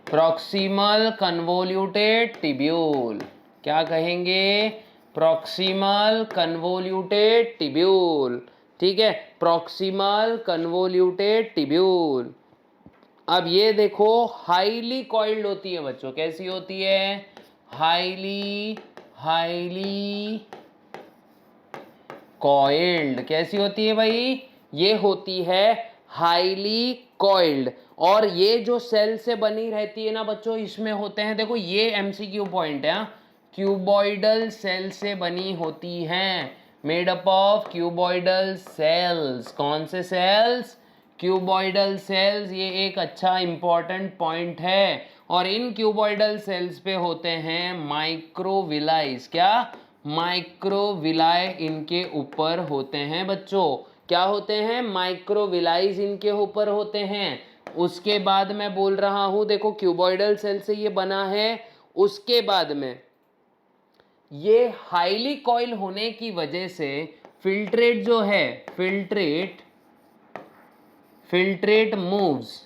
proximal convoluted tubule, क्या कहेंगे, प्रॉक्सिमल कन्वोल्यूटेड टिब्यूल, ठीक है, प्रॉक्सिमल कन्वोल्यूटेड टिब्यूल। अब ये देखो हाईली कॉइल्ड होती है बच्चों, कैसी होती है, हाईली कॉइल्ड, कैसी होती है भाई, ये होती है हाईली कॉइल्ड। और ये जो सेल से बनी रहती है ना बच्चों, इसमें होते हैं, देखो ये एमसीक्यू पॉइंट है, क्यूबॉइडल सेल से बनी होती हैं, made up of cuboidal cells. कौन से सेल्स, क्यूबॉइडल सेल्स, ये एक अच्छा इंपॉर्टेंट पॉइंट है। और इन क्यूबॉइडल सेल्स पे होते हैं माइक्रोविलाइज, क्या, माइक्रोविलाई इनके ऊपर होते हैं बच्चों, क्या होते हैं, माइक्रोविलाइज इनके ऊपर होते हैं। उसके बाद मैं बोल रहा हूं, देखो क्यूबॉइडल सेल से ये बना है, उसके बाद में ये हाईली कॉइल होने की वजह से फिल्ट्रेट जो है, फिल्ट्रेट मूव्स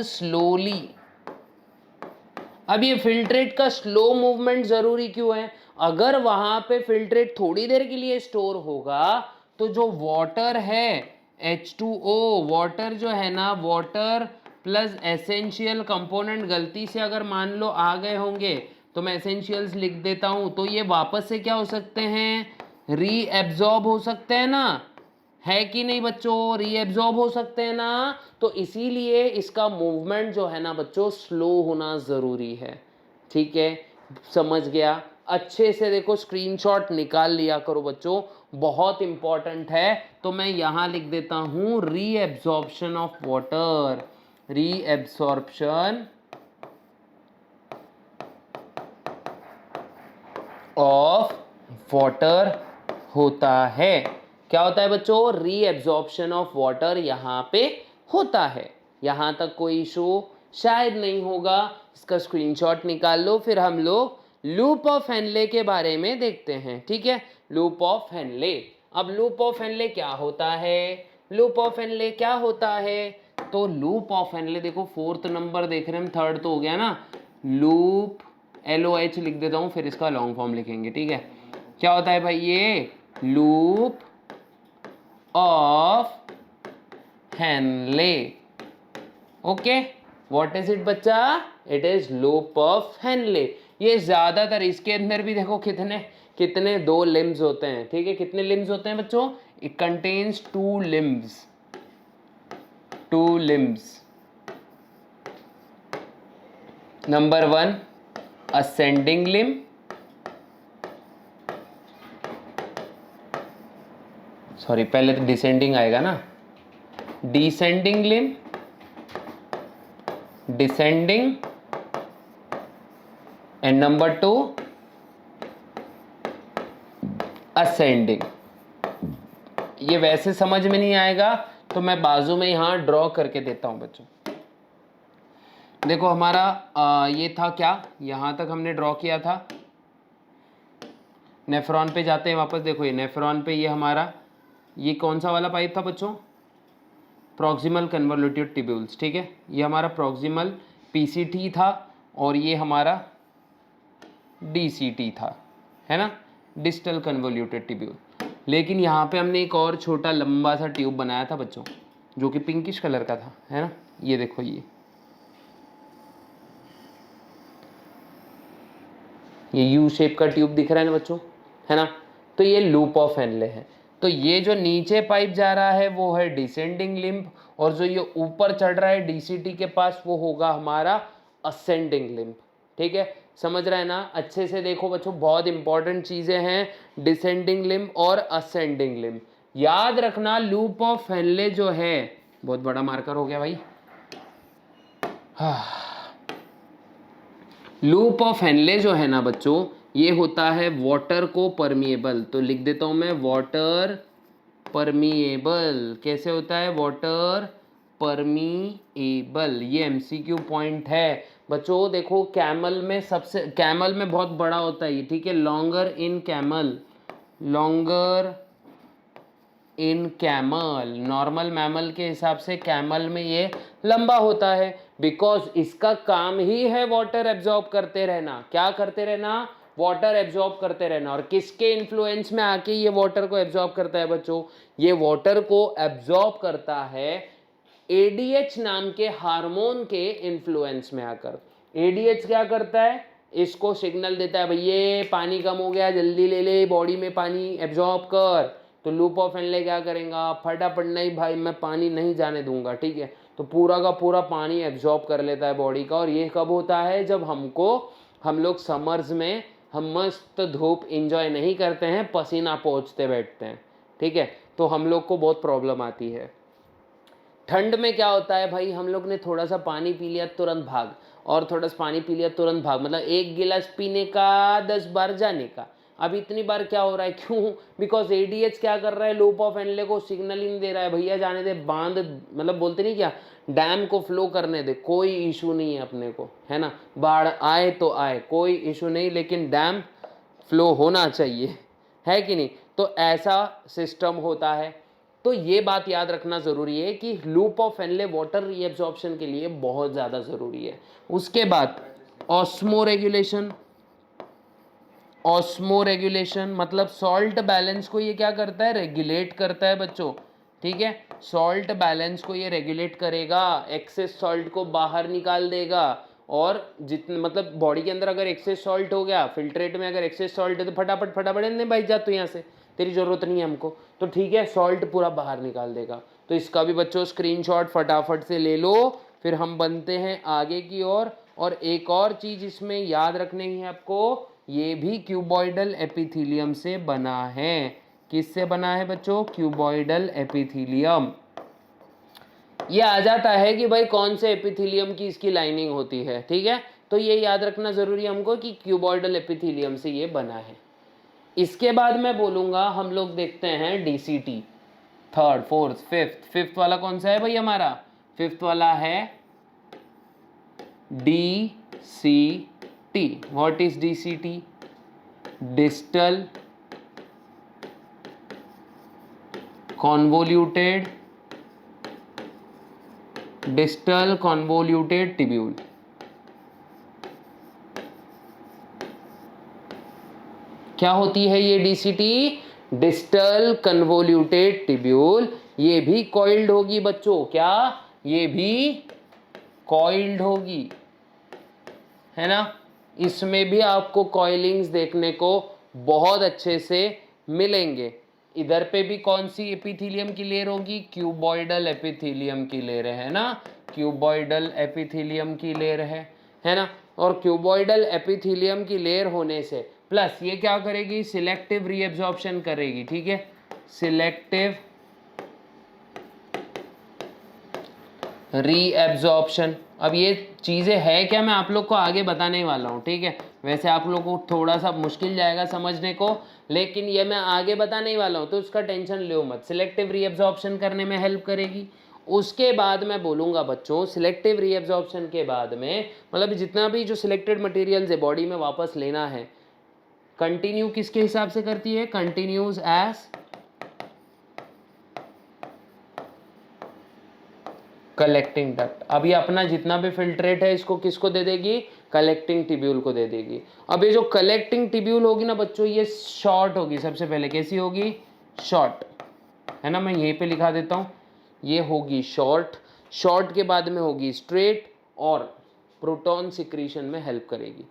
स्लोली। अब ये फिल्ट्रेट का स्लो मूवमेंट जरूरी क्यों है, अगर वहां पे फिल्ट्रेट थोड़ी देर के लिए स्टोर होगा तो जो वाटर है H2O, वाटर जो है ना, वाटर प्लस एसेंशियल कंपोनेंट गलती से अगर मान लो आ गए होंगे, तो मैं एसेंशियल्स लिख देता हूं, तो ये वापस से क्या हो सकते हैं, रीएब्जॉर्ब हो सकते हैं ना, है कि नहीं बच्चों, रीएब्जॉर्ब हो सकते हैं ना। तो इसीलिए इसका मूवमेंट जो है ना बच्चों, स्लो होना ज़रूरी है, ठीक है, समझ गया। अच्छे से देखो स्क्रीनशॉट निकाल लिया करो बच्चों, बहुत इंपॉर्टेंट है। तो मैं यहाँ लिख देता हूँ reabsorption of water, reabsorption of water होता है। क्या होता है बच्चों, रीएब्जॉर्प्शन ऑफ वाटर यहाँ पे होता है। यहाँ तक कोई इशू शायद नहीं होगा, इसका स्क्रीनशॉट निकाल लो। फिर हम लोग लूप ऑफ हेनले के बारे में देखते हैं, ठीक है, लूप ऑफ हेनले। अब लूप ऑफ हेनले क्या होता है, लूप ऑफ हेनले क्या होता है, तो लूप ऑफ हेनले देखो फोर्थ नंबर देख रहे हैं, थर्ड तो हो गया ना, लूप LOH लिख देता हूँ, फिर इसका लॉन्ग फॉर्म लिखेंगे, ठीक है। क्या होता है भाई, ये loop of Henle, okay, what is it बच्चा, it is loop of Henle. ये ज्यादातर, इसके अंदर भी देखो कितने कितने 2 लिम्स होते हैं, ठीक है, कितने लिम्स होते हैं बच्चों, it contains 2 limbs, 2 limbs. Number 1 ascending limb, sorry पहले तो डिसेंडिंग आएगा ना, descending limb, descending, and number 2 ascending. ये वैसे समझ में नहीं आएगा तो मैं बाजू में यहाँ ड्रॉ करके देता हूँ बच्चों। देखो हमारा ये था क्या, यहाँ तक हमने ड्रॉ किया था। नेफ्रॉन पे जाते हैं वापस, देखो ये नेफ्रॉन पे, ये हमारा ये कौन सा वाला पाइप था बच्चों, प्रॉक्सिमल कन्वोल्यूटेड ट्यूब्यूल्स, ठीक है। ये हमारा प्रॉक्सिमल पीसीटी था और ये हमारा डीसीटी था, है ना, डिस्टल कन्वोल्यूटेड ट्यूब्यूल। लेकिन यहाँ पे हमने एक और छोटा लंबा सा ट्यूब बनाया था बच्चों, जो कि पिंकिश कलर का था, है ना। ये देखो ये यू शेप का ट्यूब दिख रहा है ना बच्चों, है ना। तो ये लूप ऑफ हेनले है। तो ये जो नीचे पाइप जा रहा है वो है डिसेंडिंग लिम्ब, और जो ये ऊपर चढ़ रहा है डीसीटी के पास वो होगा हमारा असेंडिंग लिम्ब, ठीक है। समझ रहे हैं ना, अच्छे से देखो बच्चों, बहुत इंपॉर्टेंट चीजें हैं डिसेंडिंग लिम्ब और असेंडिंग लिम्ब। याद रखना लूप ऑफ हेनले जो है, बहुत बड़ा मार्कर हो गया भाई, लूप ऑफ हेनले जो है ना बच्चों, ये होता है वाटर को परमिएबल। तो लिख देता हूं मैं वाटर परमिएबल। कैसे होता है वाटर परमिएबल, ये एमसीक्यू पॉइंट है बच्चों। देखो कैमल में सबसे, कैमल में बहुत बड़ा होता है ये, ठीक है, longer in camel, longer in camel. Normal mammal के हिसाब से कैमल में ये लंबा होता है, बिकॉज इसका काम ही है वाटर एब्जॉर्ब करते रहना। क्या करते रहना, वाटर एब्जॉर्ब करते रहना। और किसके इन्फ्लुएंस में आके ये वाटर को एब्जॉर्ब करता है बच्चों, ये वाटर को एब्जॉर्ब करता है एडीएच नाम के हार्मोन के इन्फ्लुएंस में आकर। एडीएच क्या करता है, इसको सिग्नल देता है भैया पानी कम हो गया, जल्दी ले ले, बॉडी में पानी एब्जॉर्ब कर। तो लूप ऑफ हेनले क्या करेगा, फटाफट, नहीं भाई मैं पानी नहीं जाने दूंगा, ठीक है। तो पूरा का पूरा पानी एब्जॉर्ब कर लेता है बॉडी का। और ये कब होता है, जब हम लोग समर्स में हम मस्त धूप इंजॉय नहीं करते हैं, पसीना पोंछते बैठते हैं, ठीक है। तो हम लोग को बहुत प्रॉब्लम आती है। ठंड में क्या होता है भाई, हम लोग ने थोड़ा सा पानी पी लिया तुरंत भाग, और थोड़ा सा पानी पी लिया तुरंत भाग, मतलब एक गिलास पीने का 10 बार जाने का। अब इतनी बार क्या हो रहा है, क्यों, बिकॉज एडीएच क्या कर रहा है, लूप ऑफ हेनले को सिग्नलिंग दे रहा है भैया जाने दे, बांध, मतलब बोलते नहीं क्या, डैम को फ्लो करने दे, कोई इशू नहीं है अपने को, है ना। बाढ़ आए तो आए, कोई इशू नहीं, लेकिन डैम फ्लो होना चाहिए, है कि नहीं। तो ऐसा सिस्टम होता है। तो ये बात याद रखना ज़रूरी है कि loop of Henley water reabsorption के लिए बहुत ज़्यादा ज़रूरी है। उसके बाद ऑस्मो रेगुलेशन। ऑस्मो रेगुलेशन मतलब सॉल्ट बैलेंस को ये क्या करता है, रेगुलेट करता है बच्चों, ठीक है। सॉल्ट बैलेंस को ये रेगुलेट करेगा, एक्सेस सॉल्ट को बाहर निकाल देगा। और जितने मतलब बॉडी के अंदर अगर एक्सेस सॉल्ट हो गया, फिल्ट्रेट में अगर एक्सेस सॉल्ट है तो फटाफट फटाफट नहीं भाई जा तू यहाँ से, तेरी ज़रूरत नहीं है हमको, तो ठीक है, सॉल्ट पूरा बाहर निकाल देगा। तो इसका भी बच्चों स्क्रीनशॉट फटाफट से ले लो, फिर हम बनते हैं आगे की ओर। और एक और चीज़ इसमें याद रखने की है आपको, ये भी क्यूबॉइडल एपिथीलियम से बना है। किससे बना है बच्चों, क्यूबॉइडल एपिथीलियम। ये आ जाता है कि भाई कौन से एपिथीलियम की इसकी लाइनिंग होती है, ठीक है। तो ये याद रखना जरूरी है हमको कि क्यूबॉइडल एपिथीलियम से ये बना है। इसके बाद मैं बोलूंगा हम लोग देखते हैं DCT, third, fourth, fifth. Fifth वाला कौन सा है भाई हमारा, फिफ्थ वाला है DCT. What is DCT, distal convoluted tubule. क्या होती है ये डीसीटी, डिस्टल कन्वोल्यूटेड ट्यूब्यूल। ये भी कॉइल्ड होगी बच्चों, क्या, ये भी कॉइल्ड होगी, है ना। इसमें भी आपको कॉइलिंग्स देखने को बहुत अच्छे से मिलेंगे। इधर पे भी कौन सी एपिथीलियम की लेयर होगी, क्यूबॉइडल एपिथीलियम की लेयर है ना, क्यूबॉइडल एपिथीलियम की लेयर है ना। और क्यूबॉइडल एपिथीलियम की लेयर होने से प्लस ये क्या करेगी, सिलेक्टिव रीएब्जॉर्प्शन करेगी, ठीक है, सिलेक्टिव रीएब्जॉर्प्शन। अब ये चीज़ें है क्या, मैं आप लोग को आगे बताने वाला हूँ, ठीक है। वैसे आप लोग को थोड़ा सा मुश्किल जाएगा समझने को, लेकिन ये मैं आगे बताने ही वाला हूँ, तो उसका टेंशन लो मत। सिलेक्टिव रीएब्जॉर्प्शन करने में हेल्प करेगी। उसके बाद मैं बोलूँगा बच्चों, सिलेक्टिव रीएब्जॉर्प्शन के बाद में मतलब जितना भी जो सिलेक्टेड मटेरियल्स है बॉडी में वापस लेना है, कंटिन्यू किसके हिसाब से करती है, कंटिन्यूज एज कलेक्टिंग डक्ट। अब ये अपना जितना भी फिल्ट्रेट है इसको किसको दे देगी, कलेक्टिंग टिब्यूल को दे देगी। अब ये जो कलेक्टिंग टिब्यूल होगी ना बच्चों, ये शॉर्ट होगी। सबसे पहले कैसी होगी, शॉर्ट, है ना। मैं यहीं पे लिखा देता हूँ, ये होगी शॉर्ट। शॉर्ट के बाद में होगी स्ट्रेट और प्रोटॉन सिक्रीशन में हेल्प करेगी।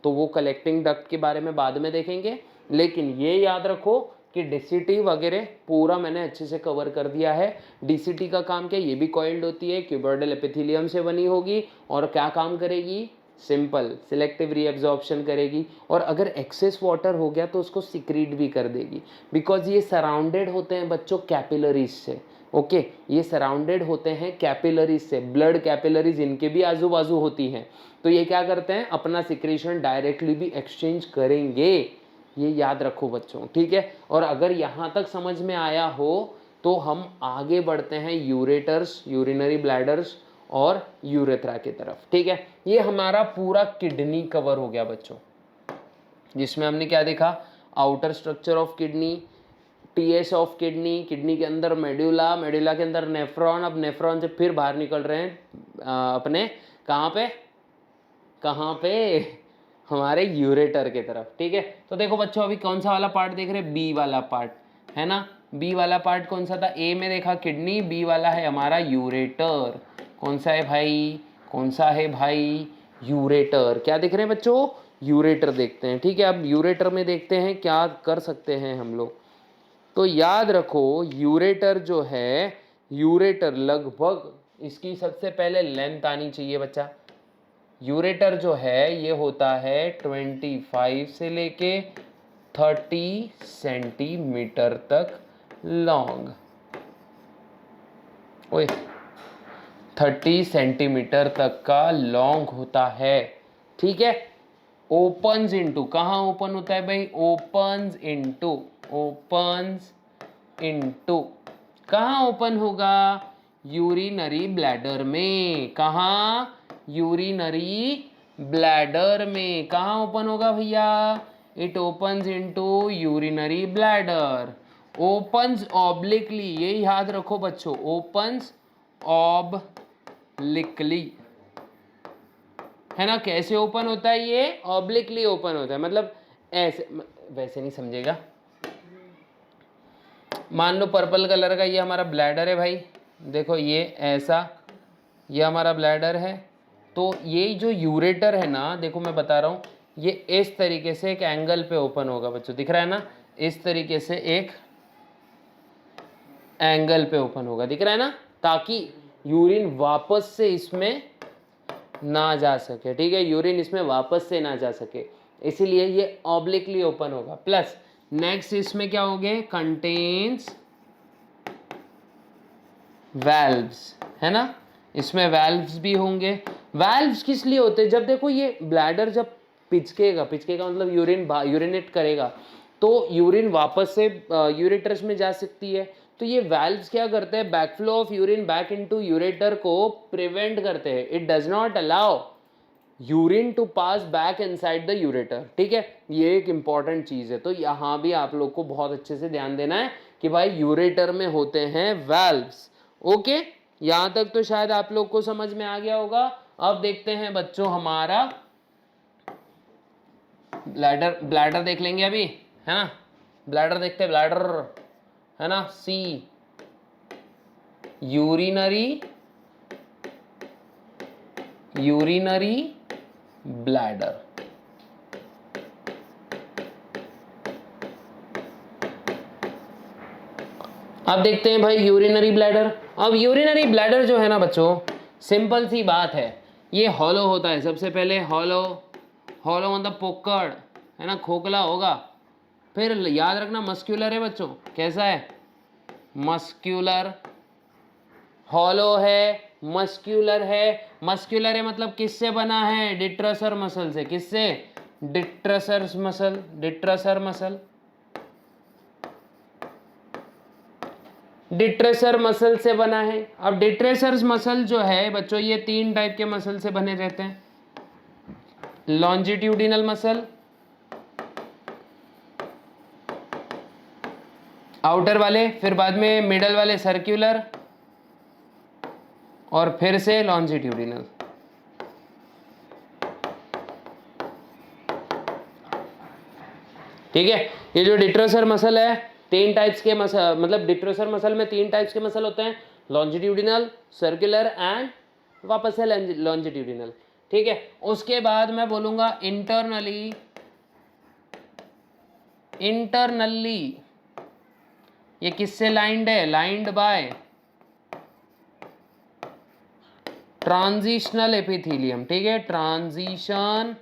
तो वो कलेक्टिंग डक्ट के बारे में बाद में देखेंगे, लेकिन ये याद रखो कि डीसीटी वगैरह पूरा मैंने अच्छे से कवर कर दिया है। डीसीटी का काम क्या, ये भी कॉइल्ड होती है, क्यूबॉइडल एपिथेलियम से बनी होगी और क्या काम करेगी, सिंपल सिलेक्टिव रीअब्जॉर्प्शन करेगी। और अगर एक्सेस वाटर हो गया तो उसको सिक्रीट भी कर देगी, बिकॉज ये सराउंडेड होते हैं बच्चों कैपिलरीज से। ओके, ये सराउंडेड होते हैं कैपिलरीज से, ब्लड कैपिलरीज इनके भी आजू बाजू होती हैं। तो ये क्या करते हैं, अपना सिक्रेशन डायरेक्टली भी एक्सचेंज करेंगे, ये याद रखो बच्चों, ठीक है। और अगर यहाँ तक समझ में आया हो तो हम आगे बढ़ते हैं यूरेटर्स, यूरिनरी ब्लैडर्स और यूरेथ्रा की तरफ, ठीक है। ये हमारा पूरा किडनी कवर हो गया बच्चों, जिसमें हमने क्या देखा, outer structure of kidney, TS of kidney, kidney के अंदर मेडुला, मेडुला के अंदर नेफ्रॉन, अब नेफ्रॉन से फिर बाहर निकल रहे हैं अपने कहाँ पे हमारे यूरेटर के तरफ, ठीक है। तो देखो बच्चों, अभी कौन सा वाला पार्ट देख रहे हैं, बी वाला पार्ट, है ना। बी वाला पार्ट कौन सा था, ए में देखा किडनी, बी वाला है हमारा यूरेटर। कौन सा है भाई, कौन सा है भाई, यूरेटर। क्या देख रहे हैं बच्चों, यूरेटर देखते हैं, ठीक है। अब यूरेटर में देखते हैं क्या कर सकते हैं हम लोग। तो याद रखो यूरेटर जो है, यूरेटर लगभग इसकी सबसे पहले लेंथ आनी चाहिए बच्चा। यूरेटर जो है ये होता है 25 से लेके 30 सेंटीमीटर तक लॉन्ग। ओए 30 सेंटीमीटर तक का लॉन्ग होता है, ठीक है। ओपन्स इनटू, कहाँ ओपन होता है भाई, ओपन्स इनटू, ओपन्स इनटू, कहाँ ओपन होगा, यूरिनरी ब्लैडर में। कहाँ, यूरिनरी ब्लैडर में। कहाँ ओपन होगा भैया, it opens into urinary bladder. Opens obliquely, ये याद रखो बच्चों, ओपन्स ऑब्लिकली, है ना। कैसे ओपन होता है ये, ऑब्लिकली ओपन होता है, मतलब ऐसे, वैसे नहीं समझेगा। मान लो पर्पल कलर का ये हमारा ब्लैडर है भाई, देखो ये ऐसा, ये हमारा ब्लैडर है। तो ये जो यूरेटर है ना, देखो मैं बता रहा हूँ, ये इस तरीके से एक एंगल पे ओपन होगा बच्चों, दिख रहा है ना, इस तरीके से एक एंगल पे ओपन होगा, दिख रहा है ना, ताकि यूरिन वापस से इसमें ना जा सके, ठीक है। यूरिन इसमें वापस से ना जा सके, इसीलिए ये ऑब्लिकली ओपन होगा। प्लस नेक्स्ट इसमें क्या हो गए, कंटेन्स वैल्व्स, है ना, इसमें वैल्व्स भी होंगे। वैल्व्स किस लिए होते हैं, जब देखो ये ब्लैडर जब पिचकेगा, पिचकेगा मतलब यूरिनेट करेगा, तो यूरिन वापस से यूरेटर्स में जा सकती है। तो ये वैल्व्स क्या करते हैं, backflow of urine back into ureter को प्रिवेंट करते हैं। It does not allow urine to pass back inside the ureter, ठीक है। ये एक इंपॉर्टेंट चीज है, तो यहाँ भी आप लोग को बहुत अच्छे से ध्यान देना है कि भाई यूरेटर में होते हैं वैल्व्स। ओके, यहाँ तक तो शायद आप लोग को समझ में आ गया होगा। अब देखते हैं बच्चों हमारा ब्लैडर, ब्लैडर देख लेंगे अभी, है ना। ब्लैडर देखते हैं, ब्लैडर, है ना, सी यूरिनरी, यूरिनरी ब्लैडर। अब देखते हैं भाई यूरिनरी ब्लैडर। अब यूरिनरी ब्लैडर जो है ना बच्चों, सिंपल सी बात है, ये हॉलो होता है। सबसे पहले हॉलो, हॉलो मतलब पोकड़, है ना, खोखला होगा। फिर याद रखना मस्क्यूलर है बच्चों, कैसा है, मस्क्यूलर, हॉलो है, मस्क्यूलर है। मस्क्यूलर है मतलब किससे बना है? डिट्रसर मसल से। किससे? Detrusor muscle, detrusor muscle, detrusor muscle से बना है। अब डिट्रेसर मसल जो है बच्चों, ये 3 टाइप के मसल से बने रहते हैं। लॉन्जिट्यूडिनल मसल, आउटर वाले, फिर बाद में मिडल वाले सर्कुलर, और फिर से लॉन्जिट्यूडिनल। ठीक है, ये जो डिट्रेसर मसल है 3 टाइप्स के मसल, मतलब डिट्रेसर मसल में 3 टाइप्स के मसल होते हैं, लॉन्जिट्यूडिनल, सर्कुलर एंड वापस है लॉन्जिट्यूडिनल। ठीक है, उसके बाद मैं बोलूंगा इंटरनली, इंटरनली ये किससे लाइंड है? Lined by transitional epithelium. ठीक है, ट्रांजिशन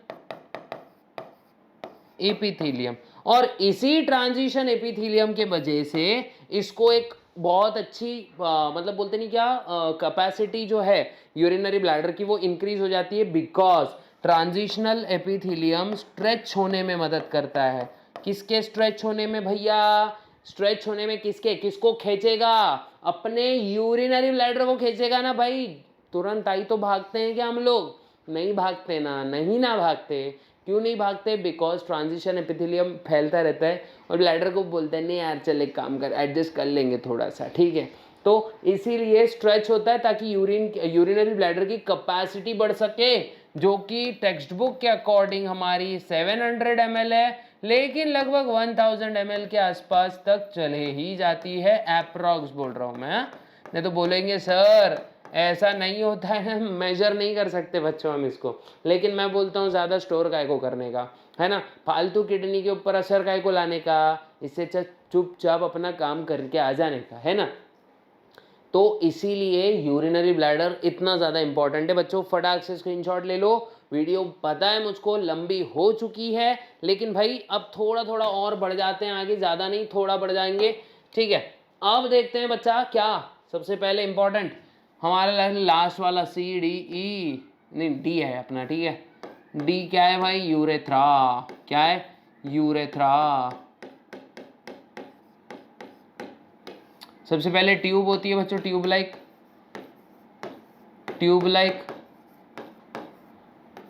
एपिथेलियम। और इसी ट्रांजिशन एपिथेलियम के वजह से इसको एक बहुत अच्छी मतलब बोलते नहीं क्या, कैपेसिटी जो है यूरिनरी ब्लैडर की वो इंक्रीज हो जाती है, बिकॉज ट्रांजिशनल एपिथेलियम स्ट्रेच होने में मदद करता है। किसके स्ट्रेच होने में भैया? स्ट्रेच होने में किसके? किसको खींचेगा? अपने यूरिनरी ब्लैडर को खींचेगा ना भाई। तुरंत आई तो भागते हैं क्या हम लोग? नहीं भागते ना, नहीं ना भागते। क्यों नहीं भागते? बिकॉज ट्रांजिशन एपिथेलियम फैलता रहता है और ब्लैडर को बोलते हैं नहीं यार चल एक काम कर, एडजस्ट कर लेंगे थोड़ा सा। ठीक है, तो इसीलिए स्ट्रेच होता है ताकि यूरिनरी ब्लैडर की कैपेसिटी बढ़ सके, जो कि टेक्स्ट बुक के अकॉर्डिंग हमारी 700 ml है, लेकिन लगभग 1000 ml के आसपास तक चले ही जाती है। एप्रॉक्स बोल रहा हूँ मैं, नहीं तो बोलेंगे सर ऐसा नहीं होता है, मेजर नहीं कर सकते बच्चों हम इसको। लेकिन मैं बोलता हूँ ज़्यादा स्टोर काय को करने का, है ना, फालतू किडनी के ऊपर असर काय को लाने का, इससे चुपचाप अपना काम करके आ जाने का, है ना। तो इसीलिए यूरिनरी ब्लैडर इतना ज़्यादा इंपॉर्टेंट है बच्चों। फटाक से स्क्रीनशॉट ले लो। वीडियो पता है मुझको लंबी हो चुकी है, लेकिन भाई अब थोड़ा थोड़ा और बढ़ जाते हैं आगे, ज़्यादा नहीं थोड़ा बढ़ जाएंगे। ठीक है, अब देखते हैं बच्चा क्या सबसे पहले इंपॉर्टेंट हमारा लास्ट वाला सी डी ई, नहीं डी है अपना। ठीक है, डी क्या है भाई? यूरेथ्रा। क्या है? यूरेथ्रा। सबसे पहले ट्यूब होती है बच्चों, ट्यूब लाइक, ट्यूब लाइक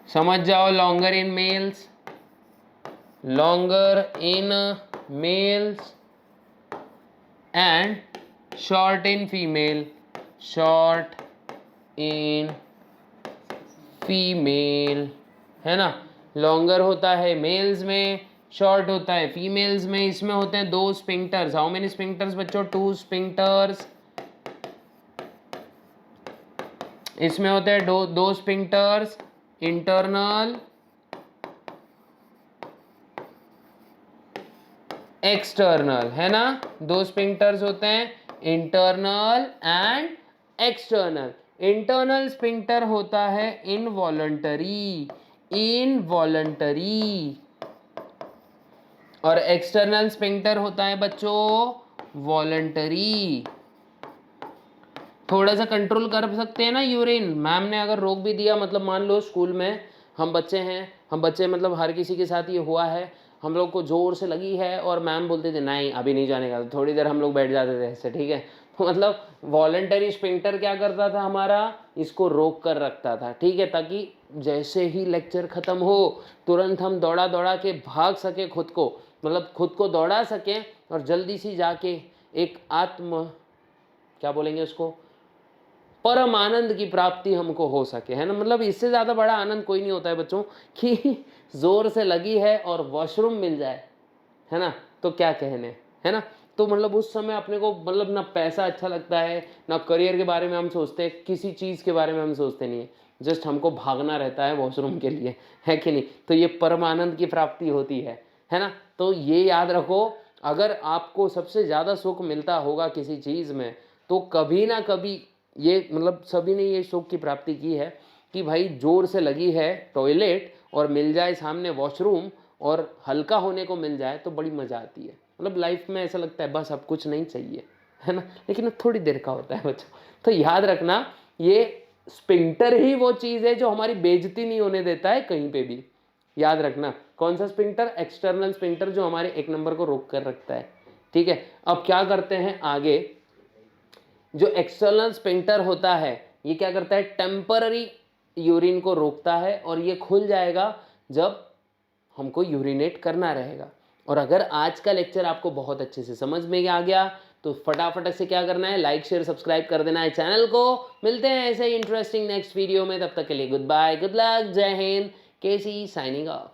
समझ जाओ। Longer in males, longer in males and short in female, short in female, है ना। लॉन्गर होता है मेल्स में, शॉर्ट होता है फीमेल्स में। इसमें होते हैं 2 स्पिंक्टर्स। हाउ मेनी स्पिंक्टर्स बच्चों? 2 स्पिंक्टर्स। इसमें होते हैं दो स्पिंक्टर्स, इंटरनल एक्सटर्नल, है ना। 2 स्पिंक्टर्स होते हैं, internal and external. Internal sphincter होता है इनवॉलंटरी, इनवॉलंटरी, और एक्सटर्नल स्पिंक्टर होता है बच्चों वॉलंटरी। थोड़ा सा कंट्रोल कर सकते हैं ना यूरिन। मैम ने अगर रोक भी दिया, मतलब मान लो स्कूल में हम बच्चे हैं, हम बच्चे मतलब हर किसी के साथ ये हुआ है, हम लोग को जोर से लगी है और मैम बोलते थे नहीं अभी नहीं जाने का, तो थोड़ी देर हम लोग बैठ जाते थे ऐसे। ठीक है, तो मतलब वॉलंटरी स्पिंक्टर क्या करता था हमारा? इसको रोक कर रखता था। ठीक है, ताकि जैसे ही लेक्चर ख़त्म हो तुरंत हम दौड़ा दौड़ा के भाग सके खुद को, मतलब खुद को दौड़ा सकें और जल्दी सी जाके एक क्या बोलेंगे उसको, परम आनंद की प्राप्ति हमको हो सके, है ना। मतलब इससे ज़्यादा बड़ा आनंद कोई नहीं होता है बच्चों कि ज़ोर से लगी है और वॉशरूम मिल जाए, है ना, तो क्या कहने, है ना। तो मतलब उस समय अपने को मतलब ना पैसा अच्छा लगता है, ना करियर के बारे में हम सोचते हैं, किसी चीज़ के बारे में हम सोचते नहीं है, जस्ट हमको भागना रहता है वॉशरूम के लिए, है कि नहीं। तो ये परम आनंद की प्राप्ति होती है ना। तो ये याद रखो, अगर आपको सबसे ज़्यादा सुख मिलता होगा किसी चीज़ में, तो कभी ना कभी ये मतलब सभी ने ये सुख की प्राप्ति की है कि भाई जोर से लगी है टॉयलेट और मिल जाए सामने वॉशरूम और हल्का होने को मिल जाए तो बड़ी मज़ा आती है। मतलब लाइफ में ऐसा लगता है बस अब कुछ नहीं चाहिए, है ना, लेकिन वो थोड़ी देर का होता है बच्चों। तो याद रखना, ये स्पिंक्टर ही वो चीज़ है जो हमारी बेइज्जती नहीं होने देता है कहीं पे भी। याद रखना, कौन सा स्पिंक्टर? एक्सटर्नल स्पिंक्टर, जो हमारे एक नंबर को रोक कर रखता है। ठीक है, अब क्या करते हैं आगे, जो एक्सटर्नल स्पिंक्टर होता है ये क्या करता है? टेम्पररी यूरिन को रोकता है, और ये खुल जाएगा जब हमको यूरिनेट करना रहेगा। और अगर आज का लेक्चर आपको बहुत अच्छे से समझ में आ गया तो फटाफट से क्या करना है? लाइक शेयर सब्सक्राइब कर देना है चैनल को। मिलते हैं ऐसे ही इंटरेस्टिंग नेक्स्ट वीडियो में, तब तक के लिए गुड बाय, गुड लक, जय हिंद, केसी साइनिंग ऑफ।